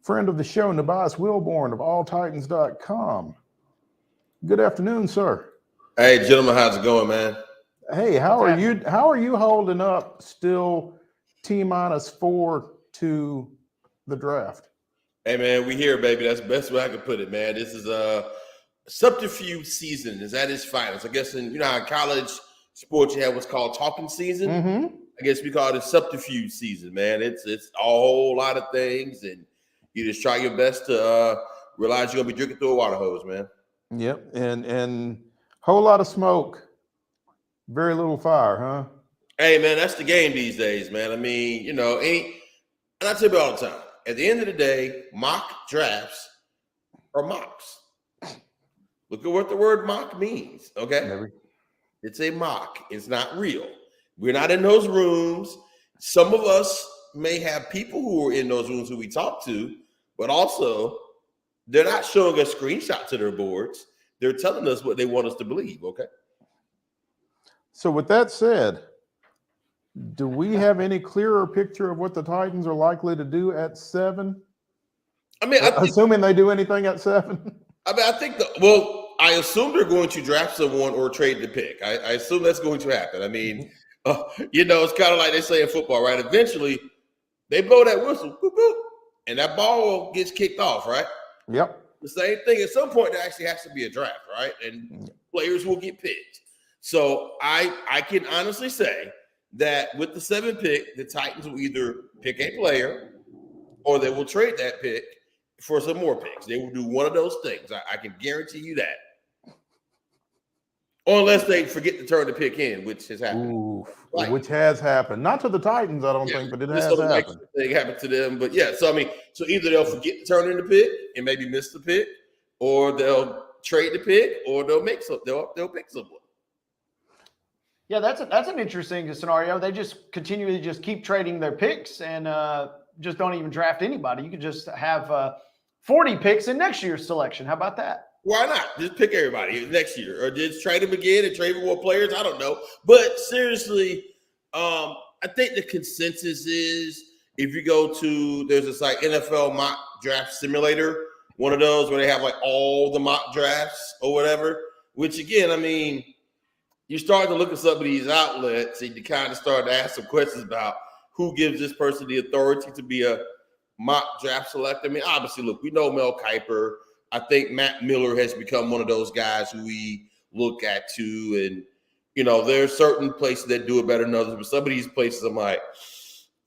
friend of the show, NUBYJAS WILBORN of AllTitans.com. Good afternoon, sir. Hey, gentlemen, how's it going, man? Hey, how are you? How are you holding up? Still T-4 to the draft. Hey, man, we here, baby. That's the best way I could put it, man. This is a subterfuge season. Is at its finest. I guess in how in college sports you have what's called talking season. Mm-hmm. I guess we call it a subterfuge season, man. It's a whole lot of things, and you just try your best to realize you're gonna be drinking through a water hose, man. Yep, and whole lot of smoke, very little fire, huh? Hey, man, that's the game these days, man. I mean, and I tell you all the time. At the end of the day, mock drafts are mocks. Look at what the word mock means, okay? It's a mock. It's not real. We're not in those rooms. Some of us may have people who are in those rooms who we talk to, but also they're not showing us screenshots of their boards. They're telling us what they want us to believe, okay? So with that said, do we have any clearer picture of what the Titans are likely to do at 7? I mean, assuming they do anything at 7. I mean, I think I assume they're going to draft someone or trade the pick. I assume that's going to happen. I mean, it's kind of like they say in football, right? Eventually, they blow that whistle, boop, boop, and that ball gets kicked off, right? Yep. The same thing. At some point, there actually has to be a draft, right? And players will get picked. So I can honestly say that with the 7th pick, the Titans will either pick a player or they will trade that pick for some more picks. They will do one of those things. I can guarantee you that. Unless they forget to turn the pick in, which has happened. Ooh, which has happened. Not to the Titans, I don't think, but it has happened. Thing happened to them. But yeah, so either they'll forget to turn in the pick and maybe miss the pick, or they'll trade the pick, or they'll pick someone. Yeah, that's an interesting scenario. They just continually just keep trading their picks and just don't even draft anybody. You could just have 40 picks in next year's selection. How about that? Why not? Just pick everybody next year, or just trade them again and trade for more players. I don't know, but seriously, I think the consensus is if you go to there's this like NFL mock draft simulator, one of those where they have like all the mock drafts or whatever. Which again, I mean, you start to look at some of these outlets and you kind of start to ask some questions about who gives this person the authority to be a mock draft selector. I mean, obviously, look, we know Mel Kiper. I think Matt Miller has become one of those guys who we look at too. And, You know, there are certain places that do it better than others, but some of these places I'm like,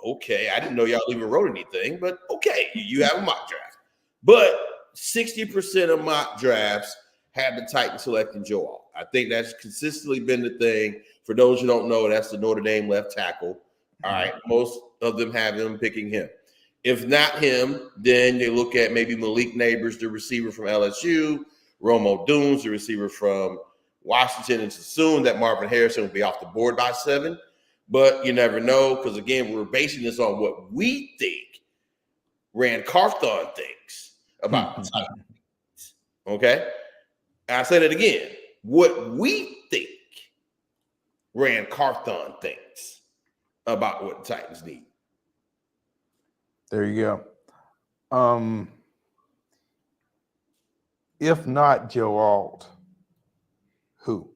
okay, I didn't know y'all even wrote anything, but okay, you have a mock draft. But 60% of mock drafts have the Titans selecting Joe Alt. I think that's consistently been the thing. For those who don't know, that's the Notre Dame left tackle. All right, most of them have him picking him. If not him, then they look at maybe Malik Neighbors, the receiver from LSU, Romo Doones, the receiver from Washington. It's assumed that Marvin Harrison will be off the board by 7, but you never know because, again, we're basing this on what we think Rand Carthon thinks about the Titans. Okay? And I said it again. What we think Rand Carthon thinks about what the Titans need. There you go. If not Joe Alt, who?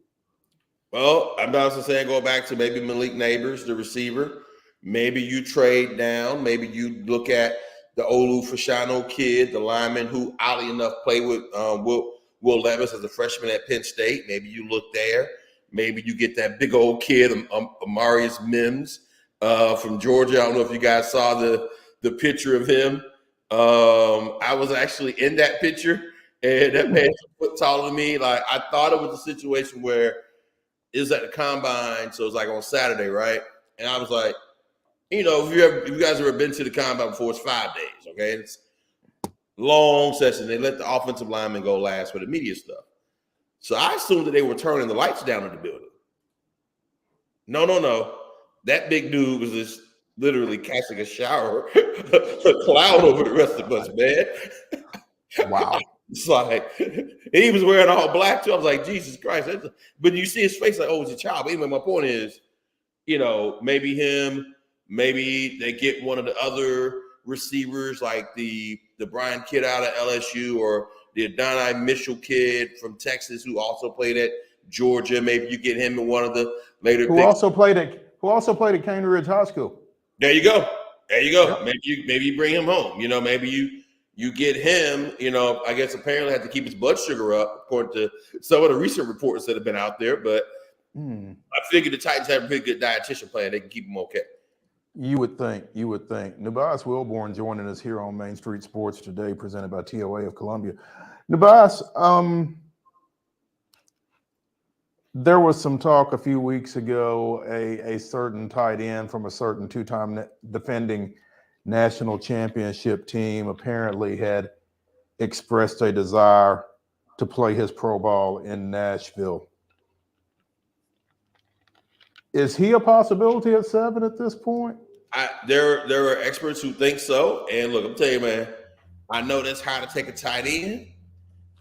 Well, I'm also saying go back to maybe Malik Neighbors, the receiver. Maybe you trade down. Maybe you look at the Olu Fashanu kid, the lineman who, oddly enough, played with Will Levis as a freshman at Penn State. Maybe you look there. Maybe you get that big old kid, Amarius Mims from Georgia. I don't know if you guys saw the picture of him. I was actually in that picture, and that man's a foot taller than me. Like, I thought it was a situation where it was at the combine, so it was like on Saturday, right? And I was like, you know, if you guys have ever been to the combine before, it's 5 days, okay? It's long session. They let the offensive linemen go last for the media stuff. So I assumed that they were turning the lights down in the building. No. That big dude was just literally casting a shower, a cloud over the rest of us, man. Wow. It's like, he was wearing all black too. I was like, Jesus Christ. But you see his face like, oh, it's a child. But anyway, my point is, you know, maybe him, maybe they get one of the other receivers like the Brian kid out of LSU or the Adonai Mitchell kid from Texas who also played at Georgia. Maybe you get him in one of the later Who also played at Cane Ridge High School. There you go. Yep. Maybe you bring him home. You know, maybe you get him, you know, I guess apparently have to keep his blood sugar up, according to some of the recent reports that have been out there. But I figured the Titans have a pretty good dietitian plan. They can keep him okay. You would think. NUBYJAS WILBORN joining us here on Main Street Sports today, presented by TOA of Columbia. NUBYJAS, there was some talk a few weeks ago, a certain tight end from a certain two-time defending national championship team apparently had expressed a desire to play his pro ball in Nashville. Is he a possibility at 7 at this point? There are experts who think so. And look, I'm telling you, man, I know that's how to take a tight end,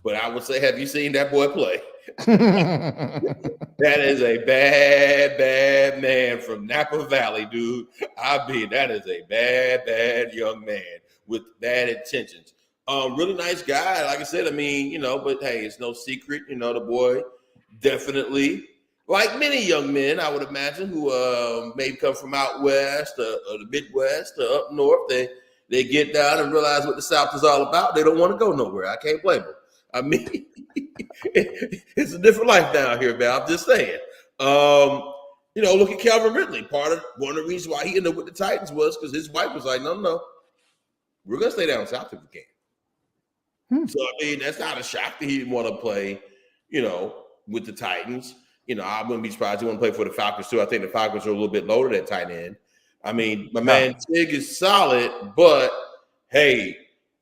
but I would say, have you seen that boy play? That is a bad man from Napa Valley, dude. I mean, that is a bad young man with bad intentions. Really nice guy. Like I said, I mean, you know, but hey, it's no secret. You know, the boy definitely, like many young men, I would imagine, who maybe come from out west or the Midwest or up north, they get down and realize what the South is all about. They don't want to go nowhere. I can't blame them. I mean, it's a different life down here, man. I'm just saying. You know, look at Calvin Ridley. One of the reasons why he ended up with the Titans was because his wife was like, no, we're gonna stay down south if we can. So I mean, that's not a shock that he didn't want to play, you know, with the Titans. You know, I wouldn't be surprised he wouldn't play for the Falcons too. I think the Falcons are a little bit loaded at tight end. I mean, my man Tig is solid, but hey,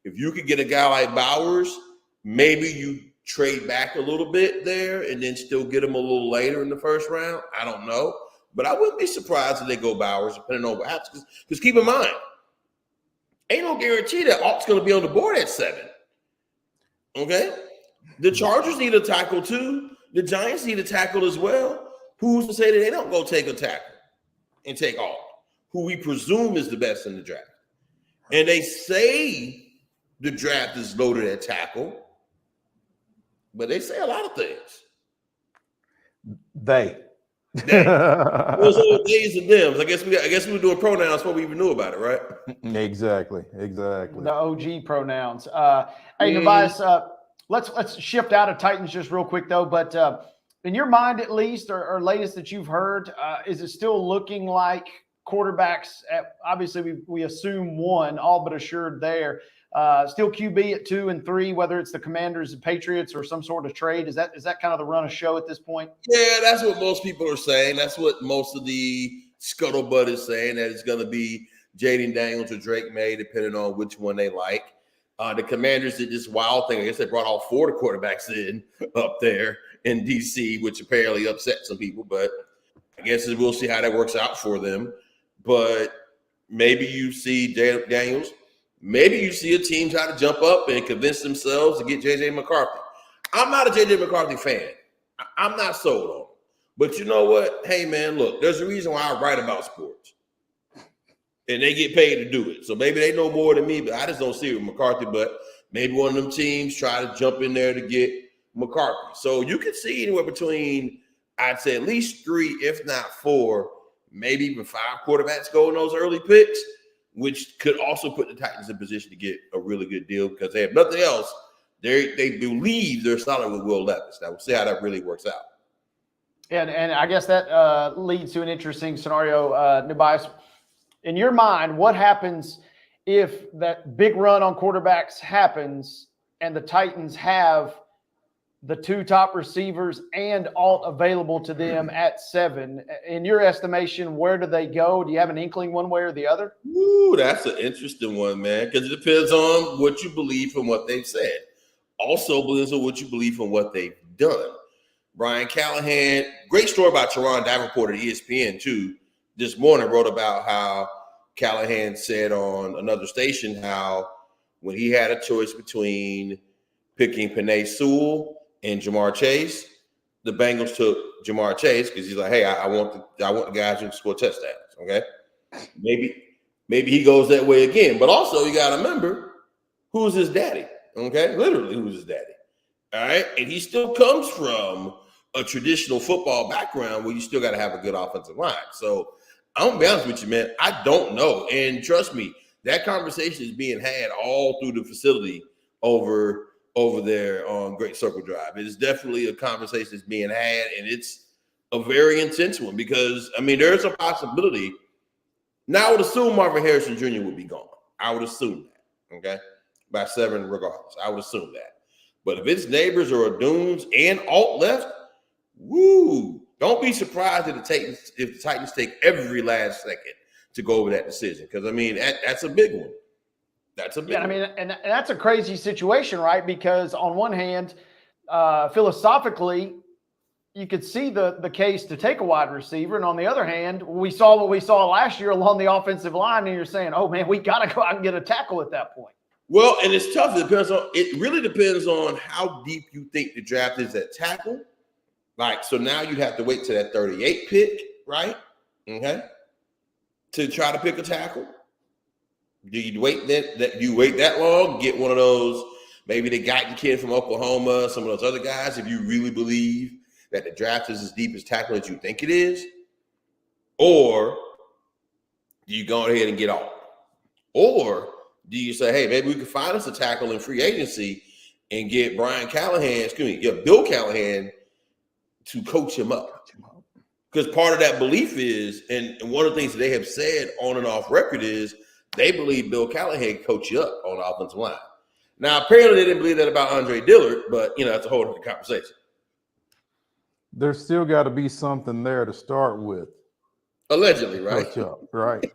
if you could get a guy like Bowers, maybe you trade back a little bit there and then still get him a little later in the first round. I don't know. But I wouldn't be surprised if they go Bowers, depending on what happens. Because keep in mind, ain't no guarantee that Alt's going to be on the board at 7. Okay? The Chargers need a tackle too. The Giants need a tackle as well. Who's to say that they don't go take a tackle and take Alt, who we presume is the best in the draft? And they say the draft is loaded at tackle, but they say a lot of things. They. Those old days and thems. I guess we were doing pronouns before we even knew about it, right? Exactly. The OG pronouns. Hey, NUBYJAS, let's shift out of Titans just real quick though. But in your mind at least, or latest that you've heard, is it still looking like quarterbacks obviously we assume one, all but assured there, still QB at 2 and 3, whether it's the Commanders and Patriots or some sort of trade? Is that kind of the run of show at this point? Yeah, that's what most people are saying. That's what most of the scuttlebutt is saying, that it's going to be Jaden Daniels or Drake May, depending on which one they like. The Commanders did this wild thing. I guess they brought all 4 quarterbacks in up there in D.C., which apparently upset some people. But I guess we'll see how that works out for them. But maybe you see Daniels. Maybe you see a team try to jump up and convince themselves to get J.J. McCarthy. I'm not a J.J. McCarthy fan. I'm not sold on him. But you know what? Hey, man, look, there's a reason why I write about sports. And they get paid to do it. So maybe they know more than me, but I just don't see it with McCarthy. But maybe one of them teams try to jump in there to get McCarthy. So you could see anywhere between, I'd say at least 3, if not 4, maybe even 5 quarterbacks go in those early picks, which could also put the Titans in position to get a really good deal because they have nothing else. They believe they're solid with Will Levis. Now we'll see how that really works out. And I guess that leads to an interesting scenario, NUBYJAS. In your mind, what happens if that big run on quarterbacks happens and the Titans have the 2 top receivers and Alt available to them at 7? In your estimation, where do they go? Do you have an inkling one way or the other? Ooh, that's an interesting one, man, because it depends on what you believe and what they've said. Also depends on what you believe and what they've done. Brian Callahan, great story about Teron Davenport at ESPN, too. This morning wrote about how Callahan said on another station how when he had a choice between picking Penei Sewell and Jamar Chase, the Bengals took Jamar Chase because he's like, hey, I want the guys who can score touchdowns. Okay, maybe he goes that way again. But also you got to remember who's his daddy. Okay, literally who's his daddy. All right, and he still comes from a traditional football background where you still got to have a good offensive line. So I'm gonna be honest with you, man. I don't know, and trust me, that conversation is being had all through the facility over there on Great Circle Drive. It is definitely a conversation that's being had, and it's a very intense one because I mean, there's a possibility. Now, I would assume Marvin Harrison Jr. would be gone. I would assume that, okay, by 7 regardless. I would assume that. But if it's Neighbors or Dunes and Alt left, woo! Don't be surprised if the Titans take every last second to go over that decision because I mean that's a big one. That's a big one. I mean, and that's a crazy situation, right? Because on one hand, philosophically, you could see the case to take a wide receiver, and on the other hand, we saw what we saw last year along the offensive line, and you're saying, "Oh man, we got to go out and get a tackle at that point." Well, and it's tough. It really depends on how deep you think the draft is at tackle. Like, so now you'd have to wait to that 38 pick, right? Okay. To try to pick a tackle. Do you wait that long? Get one of those, maybe the Guyton kid from Oklahoma, some of those other guys, if you really believe that the draft is as deep as tackle as you think it is? Or do you go ahead and get off? Or do you say, hey, maybe we can find us a tackle in free agency and get Bill Callahan to coach him up? Because part of that belief is, and one of the things that they have said on and off record is they believe Bill Callahan can coach you up on the offensive line. Now, apparently they didn't believe that about Andre Dillard, but, that's a whole different conversation. There's still got to be something there to start with. Allegedly, right? Coach up, right.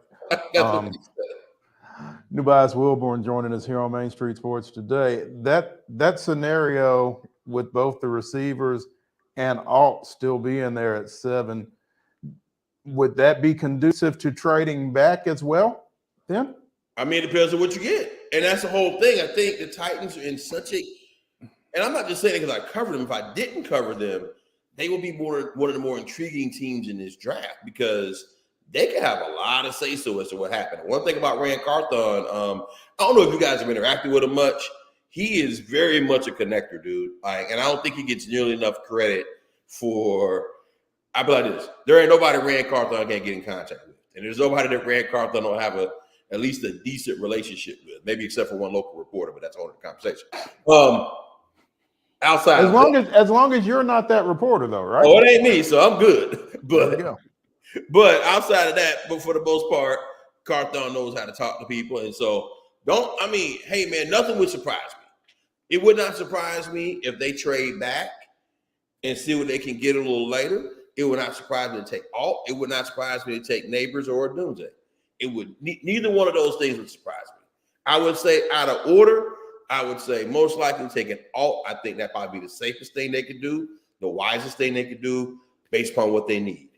NUBYJAS WILBORN joining us here on Main Street Sports today. That scenario with both the receivers and Alt still being there at 7, would that be conducive to trading back as well then? I mean, it depends on what you get. And that's the whole thing. I think the Titans are in such a – and I'm not just saying it because I covered them. If I didn't cover them, they will be one of the more intriguing teams in this draft because they could have a lot of say-so as to what happened. One thing about Rand Carthon, I don't know if you guys have interacted with him much. He is very much a connector, dude. And I don't think he gets nearly enough credit for – I believe this. There ain't nobody Rand Carthon can't get in contact with. And there's nobody that Rand Carthon don't have at least a decent relationship with, maybe except for one local reporter, but that's a whole other conversation. Outside, as long as you're not that reporter, though, right? Oh, it ain't me, so I'm good. There you go. But outside of that, but for the most part, Carthon knows how to talk to people, and so hey man, nothing would surprise me. It would not surprise me if they trade back and see what they can get a little later. It would not surprise me to take Alt. It would not surprise me to take Neighbors or Doomsday. It would neither one of those things would surprise me. I would say out of order, I would say most likely taking Alt. I think that probably be the safest thing they could do, the wisest thing they could do based upon what they need.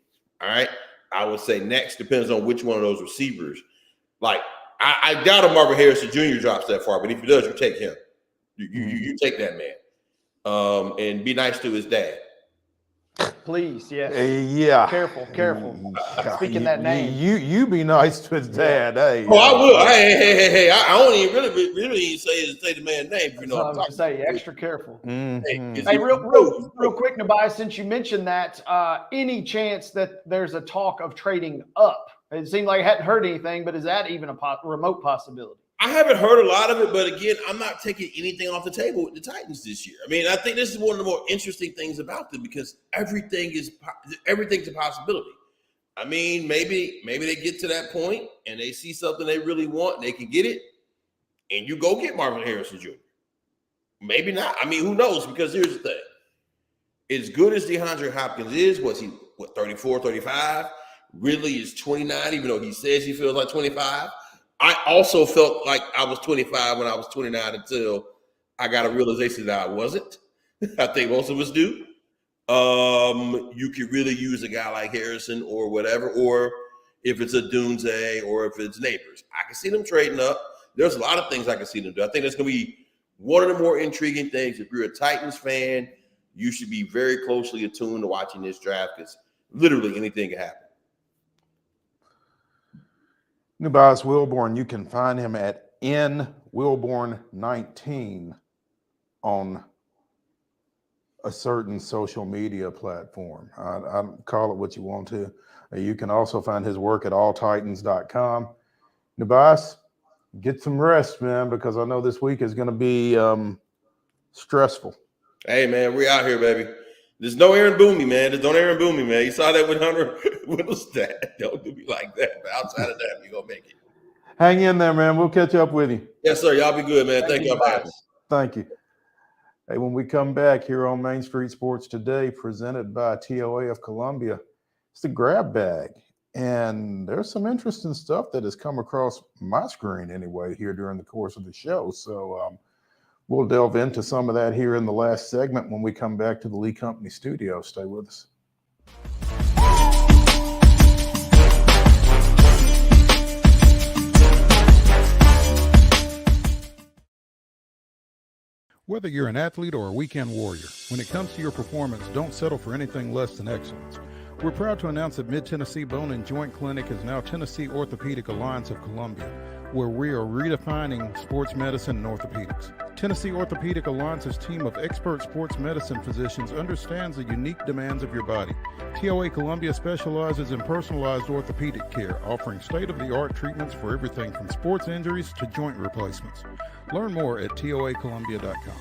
All right. I would say next depends on which one of those receivers. Like I doubt if Marvin Harrison Jr. drops that far, but if he does, you take him. You take that man. And be nice to his dad. Please, yes. Yeah. Careful. Speaking that name. You be nice to his dad. Hey. Oh, I will. Hey. I don't even really say the man's name. You know what I'm talking about. Say extra careful. Mm-hmm. Hey, real quick, Nubyjas, since you mentioned that, any chance that there's a talk of trading up? It seemed like I hadn't heard anything, but is that even a remote possibility? I haven't heard a lot of it, but again, I'm not taking anything off the table with the Titans this year. I mean, I think this is one of the more interesting things about them because everything's a possibility. I mean, maybe they get to that point and they see something they really want and they can get it, and you go get Marvin Harrison Jr. Maybe not. I mean, who knows? Because here's the thing. As good as DeAndre Hopkins is, 34, 35? Really is 29, even though he says he feels like 25. I also felt like I was 25 when I was 29 until I got a realization that I wasn't. I think most of us do. You could really use a guy like Harrison or whatever, or if it's a Doomsday or if it's Neighbors. I can see them trading up. There's a lot of things I can see them do. I think that's going to be one of the more intriguing things. If you're a Titans fan, you should be very closely attuned to watching this draft because literally anything can happen. NUBYJAS WILBORN, you can find him at NWilborn19 on a certain social media platform. I call it what you want to. You can also find his work at alltitans.com. NUBYJAS, get some rest, man, because I know this week is going to be stressful. Hey, man, we out here, baby. There's no Aaron Boomey, man. There's no Aaron Boomey, man. You saw that with Hunter Whittlestat. Don't do me like that. But outside of that, you're going to make it. Hang in there, man. We'll catch up with you. Yes, sir. Y'all be good, man. Thank y'all for having me. Thank you. Hey, when we come back here on Main Street Sports Today, presented by TOA of Columbia, it's the grab bag. And there's some interesting stuff that has come across my screen anyway here during the course of the show. So we'll delve into some of that here in the last segment when we come back to the Lee Company studio. Stay with us. Whether you're an athlete or a weekend warrior, when it comes to your performance, don't settle for anything less than excellence. We're proud to announce that Mid-Tennessee Bone and Joint Clinic is now Tennessee Orthopedic Alliance of Columbia, where we are redefining sports medicine and orthopedics. Tennessee Orthopedic Alliance's team of expert sports medicine physicians understands the unique demands of your body. TOA Columbia specializes in personalized orthopedic care, offering state-of-the-art treatments for everything from sports injuries to joint replacements. Learn more at toacolumbia.com.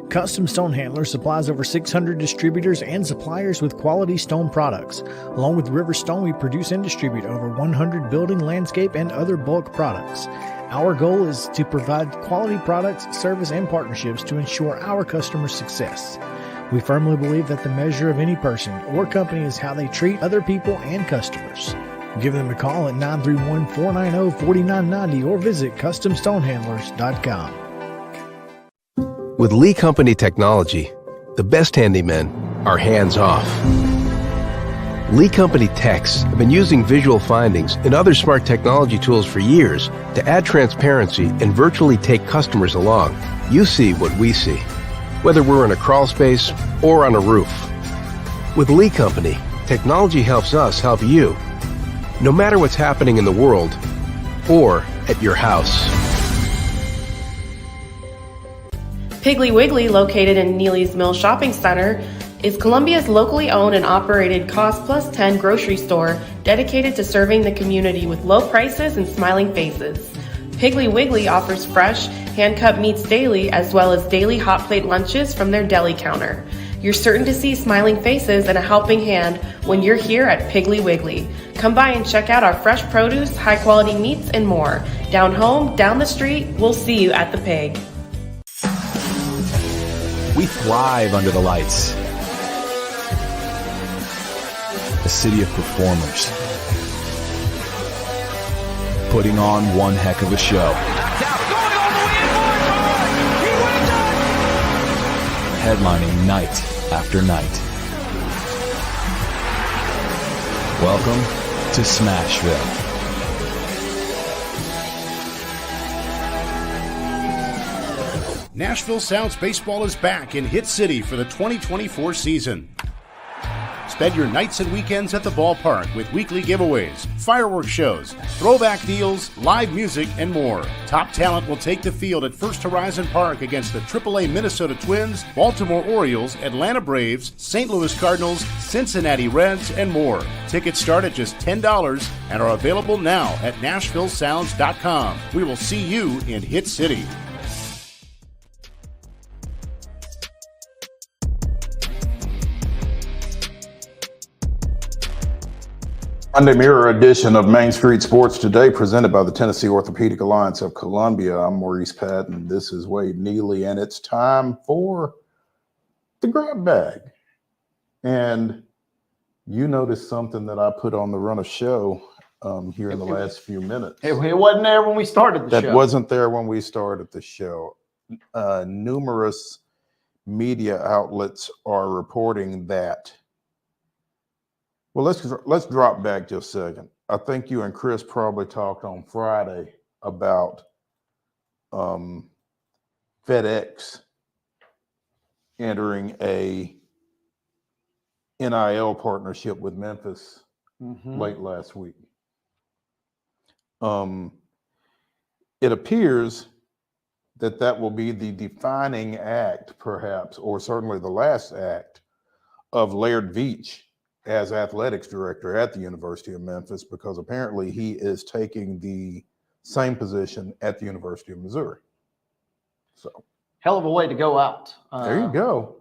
Custom Stone Handler supplies over 600 distributors and suppliers with quality stone products. Along with River Stone, we produce and distribute over 100 building, landscape, and other bulk products. Our goal is to provide quality products, service, and partnerships to ensure our customers' success. We firmly believe that the measure of any person or company is how they treat other people and customers. Give them a call at 931-490-4990 or visit CustomStonehandlers.com. With Lee Company technology, the best handymen are hands-off. Lee Company techs have been using visual findings and other smart technology tools for years to add transparency and virtually take customers along. You see what we see, whether we're in a crawl space or on a roof. With Lee Company, technology helps us help you, no matter what's happening in the world or at your house. Piggly Wiggly, located in Neely's Mill Shopping Center, is Columbia's locally owned and operated Cost Plus 10 grocery store dedicated to serving the community with low prices and smiling faces. Piggly Wiggly offers fresh, hand-cut meats daily, as well as daily hot plate lunches from their deli counter. You're certain to see smiling faces and a helping hand when you're here at Piggly Wiggly. Come by and check out our fresh produce, high-quality meats, and more. Down home, down the street, we'll see you at the Pig. We thrive under the lights. A city of performers, putting on one heck of a show. Headlining night after night. Welcome to Smashville. Nashville Sounds Baseball is back in Hit City for the 2024 season. Spend your nights and weekends at the ballpark with weekly giveaways, fireworks shows, throwback deals, live music, and more. Top talent will take the field at First Horizon Park against the AAA Minnesota Twins, Baltimore Orioles, Atlanta Braves, St. Louis Cardinals, Cincinnati Reds, and more. Tickets start at just $10 and are available now at NashvilleSounds.com. We will see you in Hit City. Monday Mirror edition of Main Street Sports Today, presented by the Tennessee Orthopedic Alliance of Columbia. I'm Maurice Patton. This is Wade Neely, and it's time for the grab bag. And you noticed something that I put on the run of show here in the last few minutes. It wasn't there when we started the show. That wasn't there when we started the show. Numerous media outlets are reporting that. Well, let's drop back just a second. I think you and Chris probably talked on Friday about FedEx entering a NIL partnership with Memphis late last week. It appears that will be the defining act, perhaps, or certainly the last act of Laird Veach as athletics director at the University of Memphis, because apparently he is taking the same position at the University of Missouri. So, hell of a way to go out. there you go.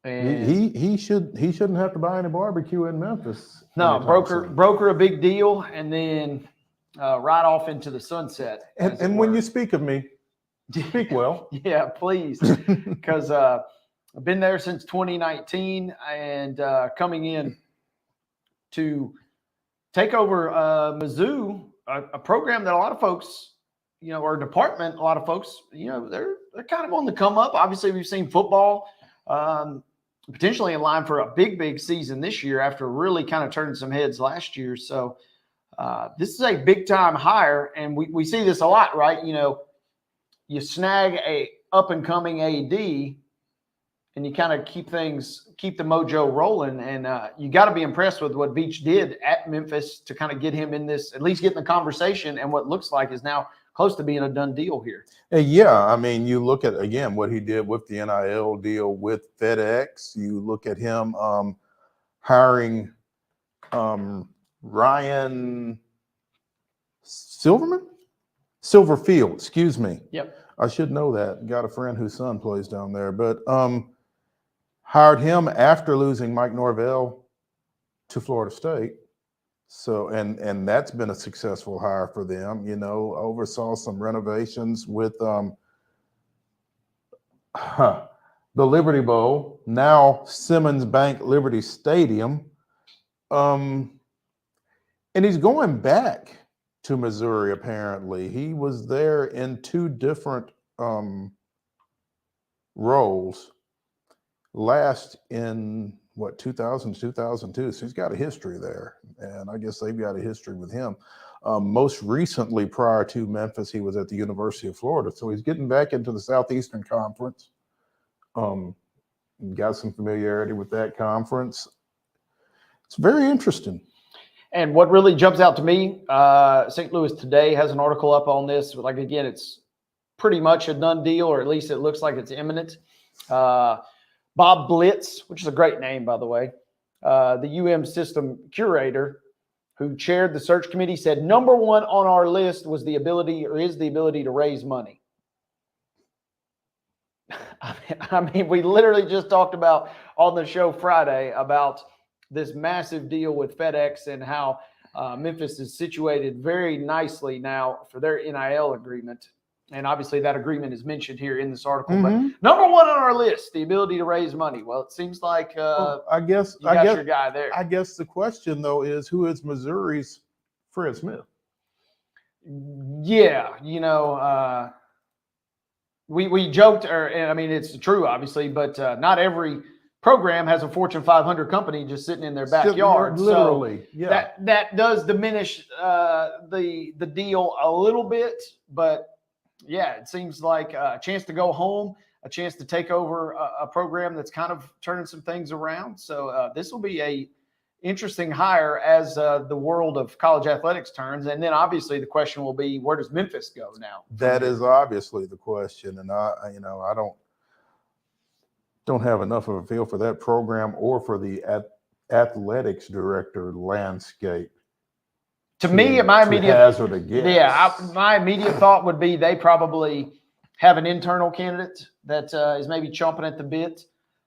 And he shouldn't have to buy any barbecue in Memphis. no, anytime soon. broker a big deal, and then right off into the sunset. And when you speak of me, speak well. Yeah, please, because I've been there since 2019, and coming in to take over Mizzou, a program that a lot of folks, or a department, a lot of folks, they're kind of on the come up. Obviously, we've seen football potentially in line for a big season this year after really kind of turning some heads last year. So this is a big time hire, and we see this a lot, right? You snag a up and coming AD, and you kind of keep the mojo rolling. And you got to be impressed with what Veach did at Memphis to kind of get him in this, at least get in the conversation, and what looks like is now close to being a done deal here. Yeah, I mean, you look at, again, what he did with the NIL deal with FedEx. You look at him hiring Ryan Silverfield, excuse me. Yep. I should know that. Got a friend whose son plays down there, but hired him after losing Mike Norvell to Florida State. So, and that's been a successful hire for them. Oversaw some renovations with the Liberty Bowl, now Simmons Bank Liberty Stadium. And he's going back to Missouri, apparently. He was there in two different roles. Last in 2000, 2002. So he's got a history there, and I guess they've got a history with him. Most recently, prior to Memphis, he was at the University of Florida. So he's getting back into the Southeastern Conference. Got some familiarity with that conference. It's very interesting. And what really jumps out to me, St. Louis Today has an article up on this. Like, again, it's pretty much a done deal, or at least it looks like it's imminent. Bob Blitz, which is a great name, by the way, the UM system curator who chaired the search committee, said number one on our list was the ability, or is the ability, to raise money. I mean, we literally just talked about on the show Friday about this massive deal with FedEx and how Memphis is situated very nicely now for their NIL agreement. And obviously that agreement is mentioned here in this article. But number one on our list, the ability to raise money. Well, it seems like I guess you got your guy there. I guess the question, though, is who is Missouri's Fred Smith? Yeah, you know, we joked, and I mean, it's true, obviously, but not every program has a Fortune 500 company just sitting in their backyard. Literally, so yeah. That does diminish the deal a little bit, but yeah, it seems like a chance to go home, a chance to take over a program that's kind of turning some things around. So this will be a interesting hire as the world of college athletics turns. And then obviously the question will be, where does Memphis go now? That is obviously the question. And I don't have enough of a feel for that program or for the athletics director landscape. To me, my immediate hazard a guess. Yeah, my immediate thought would be they probably have an internal candidate that is maybe chomping at the bit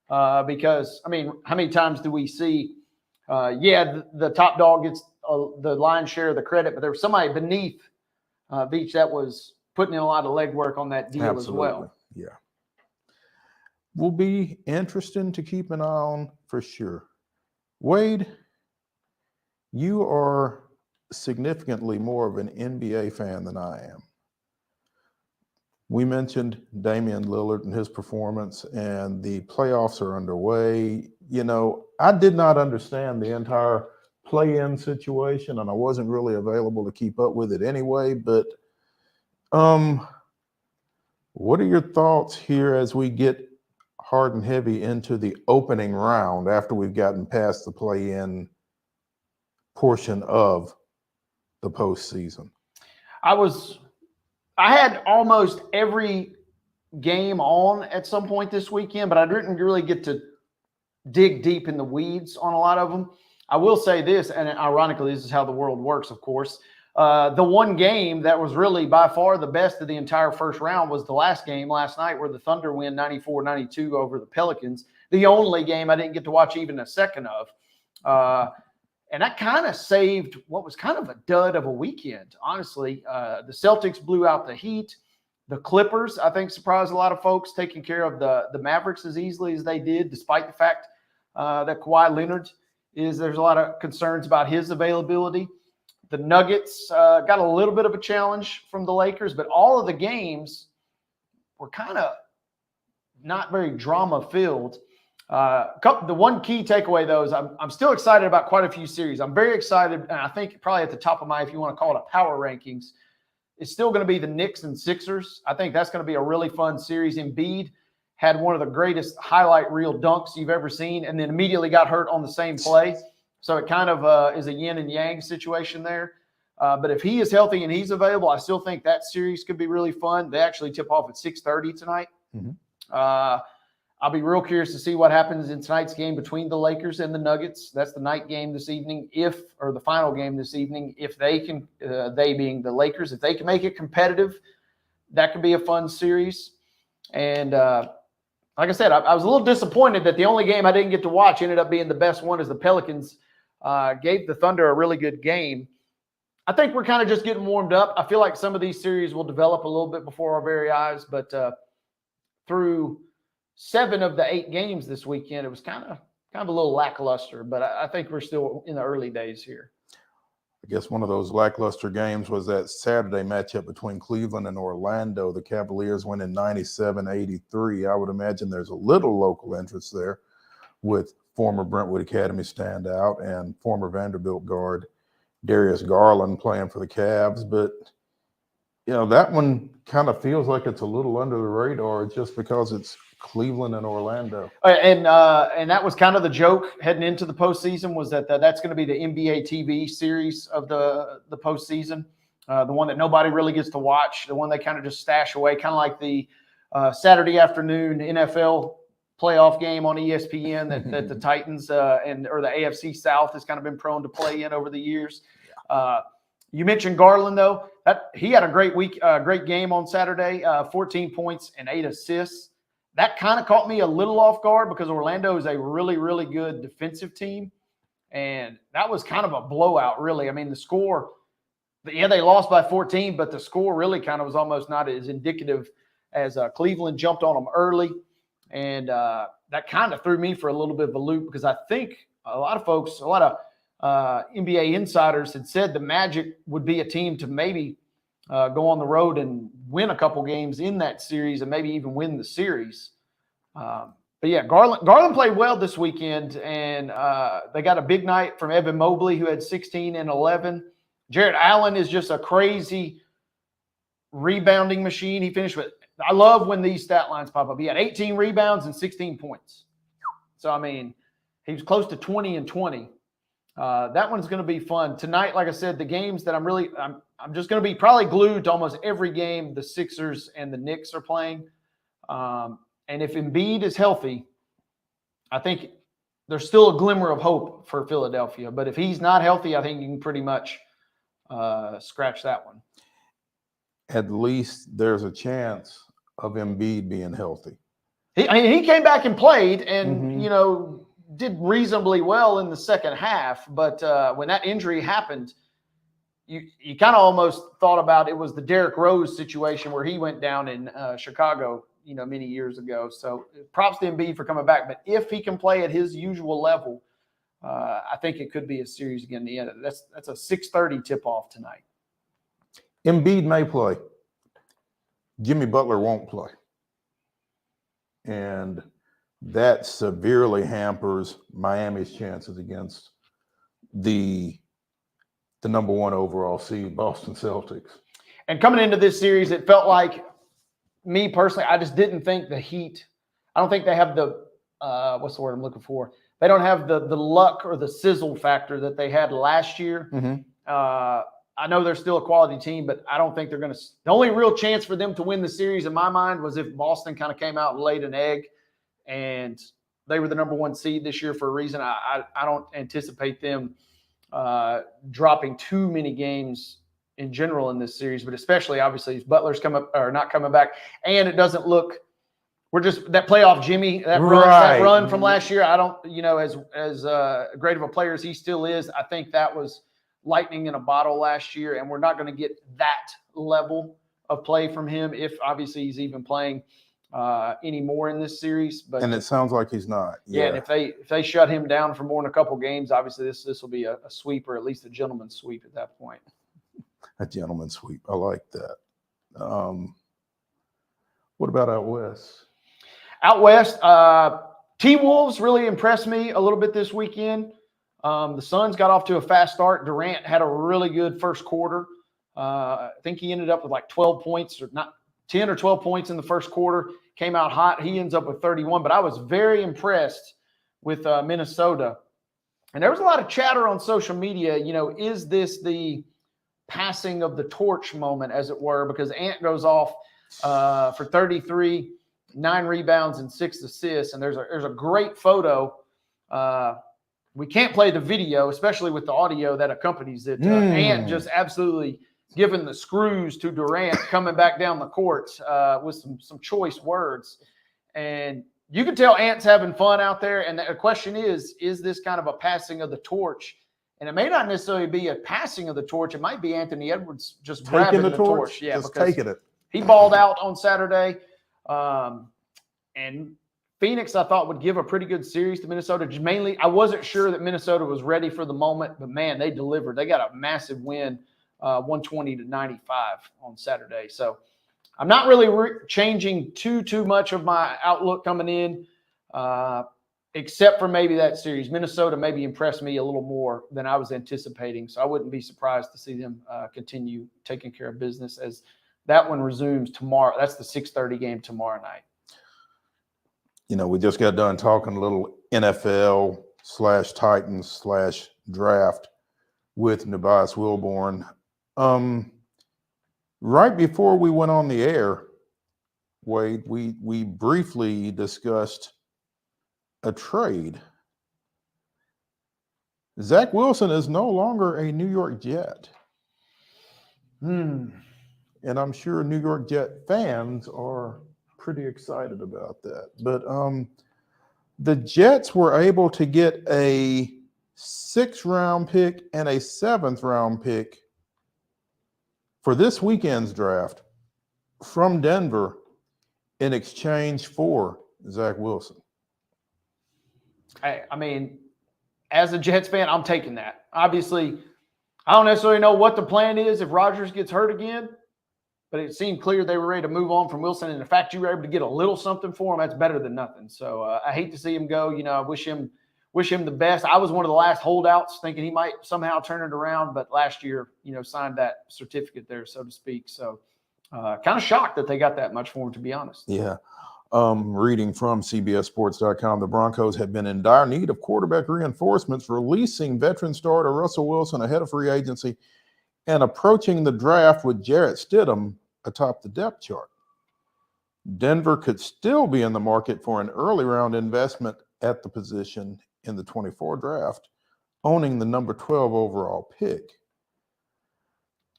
because, I mean, how many times do we see, the top dog gets the lion's share of the credit, but there was somebody beneath Veach that was putting in a lot of legwork on that deal as well. Yeah. Will be interesting to keep an eye on for sure. Wade, you are significantly more of an NBA fan than I am. We mentioned Damian Lillard and his performance, and the playoffs are underway. You know, I did not understand the entire play-in situation, and I wasn't really available to keep up with it anyway, but what are your thoughts here as we get hard and heavy into the opening round after we've gotten past the play-in portion of the postseason? I had almost every game on at some point this weekend, but I didn't really get to dig deep in the weeds on a lot of them. I will say this, and ironically, this is how the world works, of course. The one game that was really by far the best of the entire first round was the last game last night where the Thunder win 94-92 over the Pelicans. The only game I didn't get to watch even a second of. And that kind of saved what was kind of a dud of a weekend, honestly. The Celtics blew out the Heat. The Clippers, I think, surprised a lot of folks, taking care of the Mavericks as easily as they did, despite the fact that Kawhi Leonard there's a lot of concerns about his availability. The Nuggets got a little bit of a challenge from the Lakers, but all of the games were kind of not very drama-filled. The one key takeaway, though, is I'm still excited about quite a few series. I'm very excited, and I think probably at the top of my, if you want to call it a power rankings, it's still going to be the Knicks and Sixers. I think that's going to be a really fun series. Embiid had one of the greatest highlight reel dunks you've ever seen, and then immediately got hurt on the same play. So it kind of is a yin and yang situation there. But if he is healthy and he's available, I still think that series could be really fun. They actually tip off at 6:30 tonight. I'll be real curious to see what happens in tonight's game between the Lakers and the Nuggets. That's the night game this evening, or the final game this evening, if they can, they being the Lakers, if they can make it competitive, that could be a fun series. And like I said, I was a little disappointed that the only game I didn't get to watch ended up being the best one, as the Pelicans gave the Thunder a really good game. I think we're kind of just getting warmed up. I feel like some of these series will develop a little bit before our very eyes, but through 7 of the 8 games this weekend, it was kind of a little lackluster, but I think we're still in the early days here. I guess one of those lackluster games was that Saturday matchup between Cleveland and Orlando. The Cavaliers went in 97-83. I would imagine there's a little local interest there with former Brentwood Academy standout and former Vanderbilt guard Darius Garland playing for the Cavs. But, you know, that one kind of feels like it's a little under the radar just because it's Cleveland and Orlando. And that was kind of the joke heading into the postseason, was that that's going to be the NBA TV series of the postseason. the one that nobody really gets to watch, the one they kind of just stash away, kind of like the Saturday afternoon NFL playoff game on ESPN that the Titans or the AFC South has kind of been prone to play in over the years. You mentioned Garland, though. He had a great game on Saturday, 14 points and 8 assists. That kind of caught me a little off guard because Orlando is a really, really good defensive team. And that was kind of a blowout, really. I mean, the score, they lost by 14, but the score really kind of was almost not as indicative as Cleveland jumped on them early. And that kind of threw me for a little bit of a loop because I think a lot of NBA insiders had said the Magic would be a team to maybe go on the road and win a couple games in that series and maybe even win the series. But yeah, Garland played well this weekend, and they got a big night from Evan Mobley, who had 16 and 11. Jarrett Allen is just a crazy rebounding machine. He finished with – I love when these stat lines pop up. He had 18 rebounds and 16 points. So, I mean, he was close to 20 and 20. That one's going to be fun. Tonight, like I said, the games that I'm just going to be probably glued to almost every game the Sixers and the Knicks are playing. And if Embiid is healthy, I think there's still a glimmer of hope for Philadelphia. But if he's not healthy, I think you can pretty much scratch that one. At least there's a chance of Embiid being healthy. He came back and played and, did reasonably well in the second half. But when that injury happened, you kind of almost thought about it was the Derrick Rose situation where he went down in Chicago, many years ago. So props to Embiid for coming back. But if he can play at his usual level, I think it could be a series again. The end. That's a 6:30 tip-off tonight. Embiid may play. Jimmy Butler won't play. And that severely hampers Miami's chances against the number 1 overall seed, Boston Celtics. And coming into this series, it felt like, me personally, I just didn't think the Heat, I don't think they have the, what's the word I'm looking for? They don't have the luck or the sizzle factor that they had last year. I know they're still a quality team, but I don't think they're going to – the only real chance for them to win the series in my mind was if Boston kind of came out and laid an egg, and they were the number 1 seed this year for a reason. I don't anticipate them dropping too many games in general in this series, but especially obviously if Butler's not coming back, and it doesn't look – we're just that playoff Jimmy, that run from last year. I don't, as great of a player as he still is, I think that was lightning in a bottle last year, and we're not going to get that level of play from him if obviously he's even playing anymore in this series. But and it sounds like he's not. Yeah, and if they shut him down for more than a couple games, obviously this will be a sweep, or at least a gentleman's sweep at that point. A gentleman's sweep. I like that. What about out west? Out west, T-Wolves really impressed me a little bit this weekend. The Suns got off to a fast start. Durant had a really good first quarter. I think he ended up with like 12 points, or not 10 or 12 points in the first quarter. Came out hot. He ends up with 31. But I was very impressed with Minnesota. And there was a lot of chatter on social media. Is this the passing of the torch moment, as it were? Because Ant goes off for 33. 9 rebounds and 6 assists, and there's a great photo. We can't play the video, especially with the audio that accompanies it. Ant just absolutely giving the screws to Durant coming back down the court with some choice words, and you can tell Ant's having fun out there. And the question is this kind of a passing of the torch? And it may not necessarily be a passing of the torch. It might be Anthony Edwards just grabbing the torch. Yeah, just taking it. He balled out on Saturday. And Phoenix, I thought, would give a pretty good series to Minnesota. Just mainly, I wasn't sure that Minnesota was ready for the moment, but man, they delivered. They got a massive win, 120-95 on Saturday. So I'm not really changing too much of my outlook coming in, except for maybe that series. Minnesota maybe impressed me a little more than I was anticipating. So I wouldn't be surprised to see them continue taking care of business as that one resumes tomorrow. That's the 6:30 game tomorrow night. We just got done talking a little NFL/Titans/draft with NUBYJAS Wilborn. Right before we went on the air, Wade, we briefly discussed a trade. Zach Wilson is no longer a New York Jet. And I'm sure New York Jet fans are pretty excited about that. But the Jets were able to get a 6th-round pick and a 7th-round pick for this weekend's draft from Denver in exchange for Zach Wilson. I mean, as a Jets fan, I'm taking that. Obviously, I don't necessarily know what the plan is if Rodgers gets hurt again, but it seemed clear they were ready to move on from Wilson. And the fact you were able to get a little something for him, that's better than nothing. So I hate to see him go. You know, I wish him the best. I was one of the last holdouts thinking he might somehow turn it around, but last year, you know, signed that certificate there, so to speak. So kind of shocked that they got that much for him, to be honest. Yeah. Reading from CBSSports.com, the Broncos have been in dire need of quarterback reinforcements, releasing veteran starter Russell Wilson ahead of free agency and approaching the draft with Jarrett Stidham atop the depth chart. Denver could still be in the market for an early round investment at the position in the 24 draft, owning the number 12 overall pick.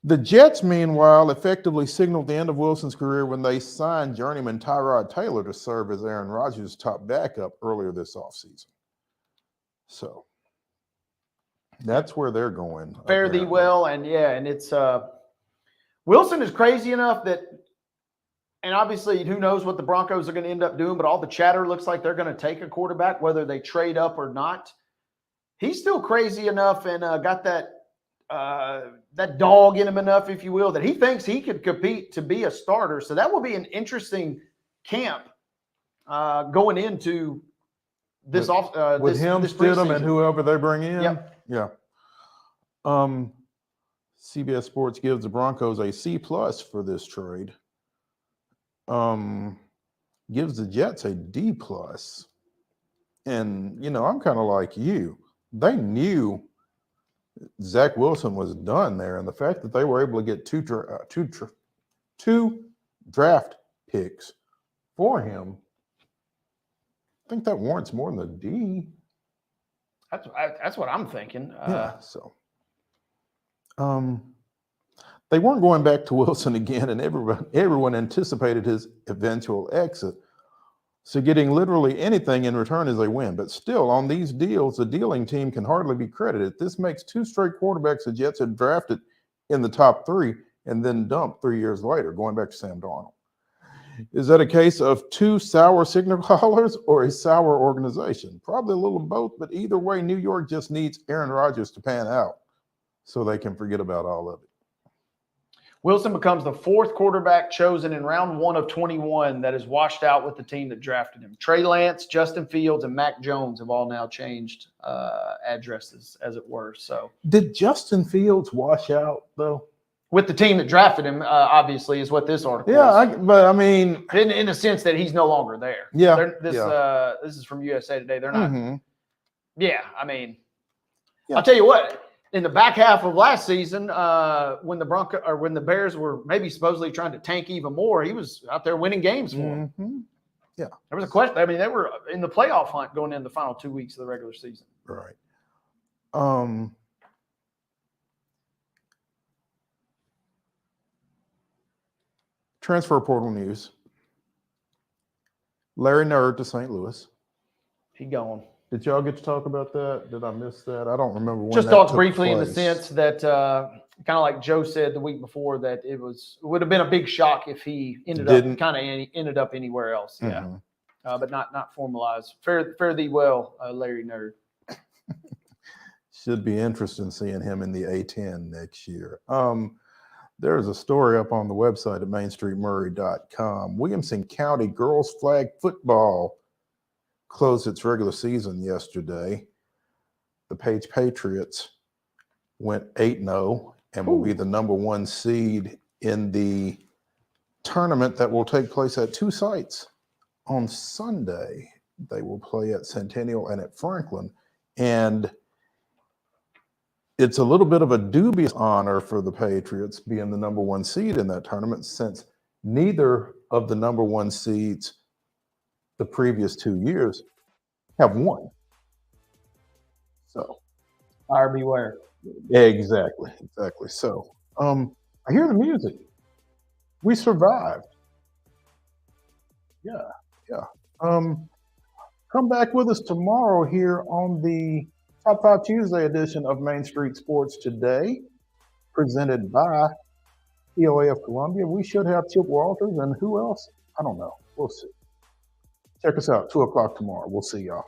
The Jets, meanwhile, effectively signaled the end of Wilson's career when they signed journeyman Tyrod Taylor to serve as Aaron Rodgers' top backup earlier this offseason. So that's where they're going. Fare thee well, and it's Wilson is crazy enough that, and obviously who knows what the Broncos are going to end up doing, but all the chatter looks like they're going to take a quarterback, whether they trade up or not. He's still crazy enough and got that dog in him enough, if you will, that he thinks he could compete to be a starter. So that will be an interesting camp going into this with him, Stidham, and whoever they bring in. Yep. Yeah. CBS Sports gives the Broncos a C+ for this trade. Gives the Jets a D+. And, you know, I'm kind of like you. They knew Zach Wilson was done there, and the fact that they were able to get two draft picks for him, I think that warrants more than a D. That's what I'm thinking. They weren't going back to Wilson again, and everyone anticipated his eventual exit. So getting literally anything in return is a win. But still, on these deals, the dealing team can hardly be credited. This makes 2 straight quarterbacks the Jets had drafted in the top 3 and then dumped 3 years later, going back to Sam Darnold. Is that a case of 2 sour signal callers or a sour organization? Probably a little of both, but either way, New York just needs Aaron Rodgers to pan out so they can forget about all of it. Wilson becomes the 4th quarterback chosen in round 1 of 21 that is washed out with the team that drafted him. Trey Lance, Justin Fields, and Mac Jones have all now changed addresses, as it were. So, did Justin Fields wash out, though? With the team that drafted him, obviously, is what this article is. But I mean, in the sense that he's no longer there. Yeah. This is from USA Today. They're not. Mm-hmm. Yeah, I mean, I'll tell you what. In the back half of last season, when the Bears were maybe supposedly trying to tank even more, he was out there winning games for them. Mm-hmm. Yeah. There was a question. I mean, they were in the playoff hunt going into the final 2 weeks of the regular season. Right. Transfer portal news. Larry Nerd to St. Louis. He gone. Did y'all get to talk about that? Did I miss that? I don't remember when. Just talked briefly in the sense that, kind of like Joe said the week before, that it would have been a big shock if he ended up anywhere else. Yeah, but not formalized. Fare thee well, Larry Nerd. Should be interesting seeing him in the A10 next year. There's a story up on the website at mainstreetmurray.com. Williamson County girls flag football closed its regular season yesterday. The Page Patriots went 8-0 and will be the number 1 seed in the tournament that will take place at 2 sites. On Sunday, they will play at Centennial and at Franklin. And it's a little bit of a dubious honor for the Patriots being the number 1 seed in that tournament, since neither of the number 1 seeds the previous 2 years have won. So, Buyer beware. exactly. So, I hear the music. We survived. Yeah. Come back with us tomorrow here on the Top 5 Tuesday edition of Main Street Sports Today, presented by POA of Columbia. We should have Chip Walters, and who else? I don't know. We'll see. Check us out, 2 o'clock tomorrow. We'll see y'all.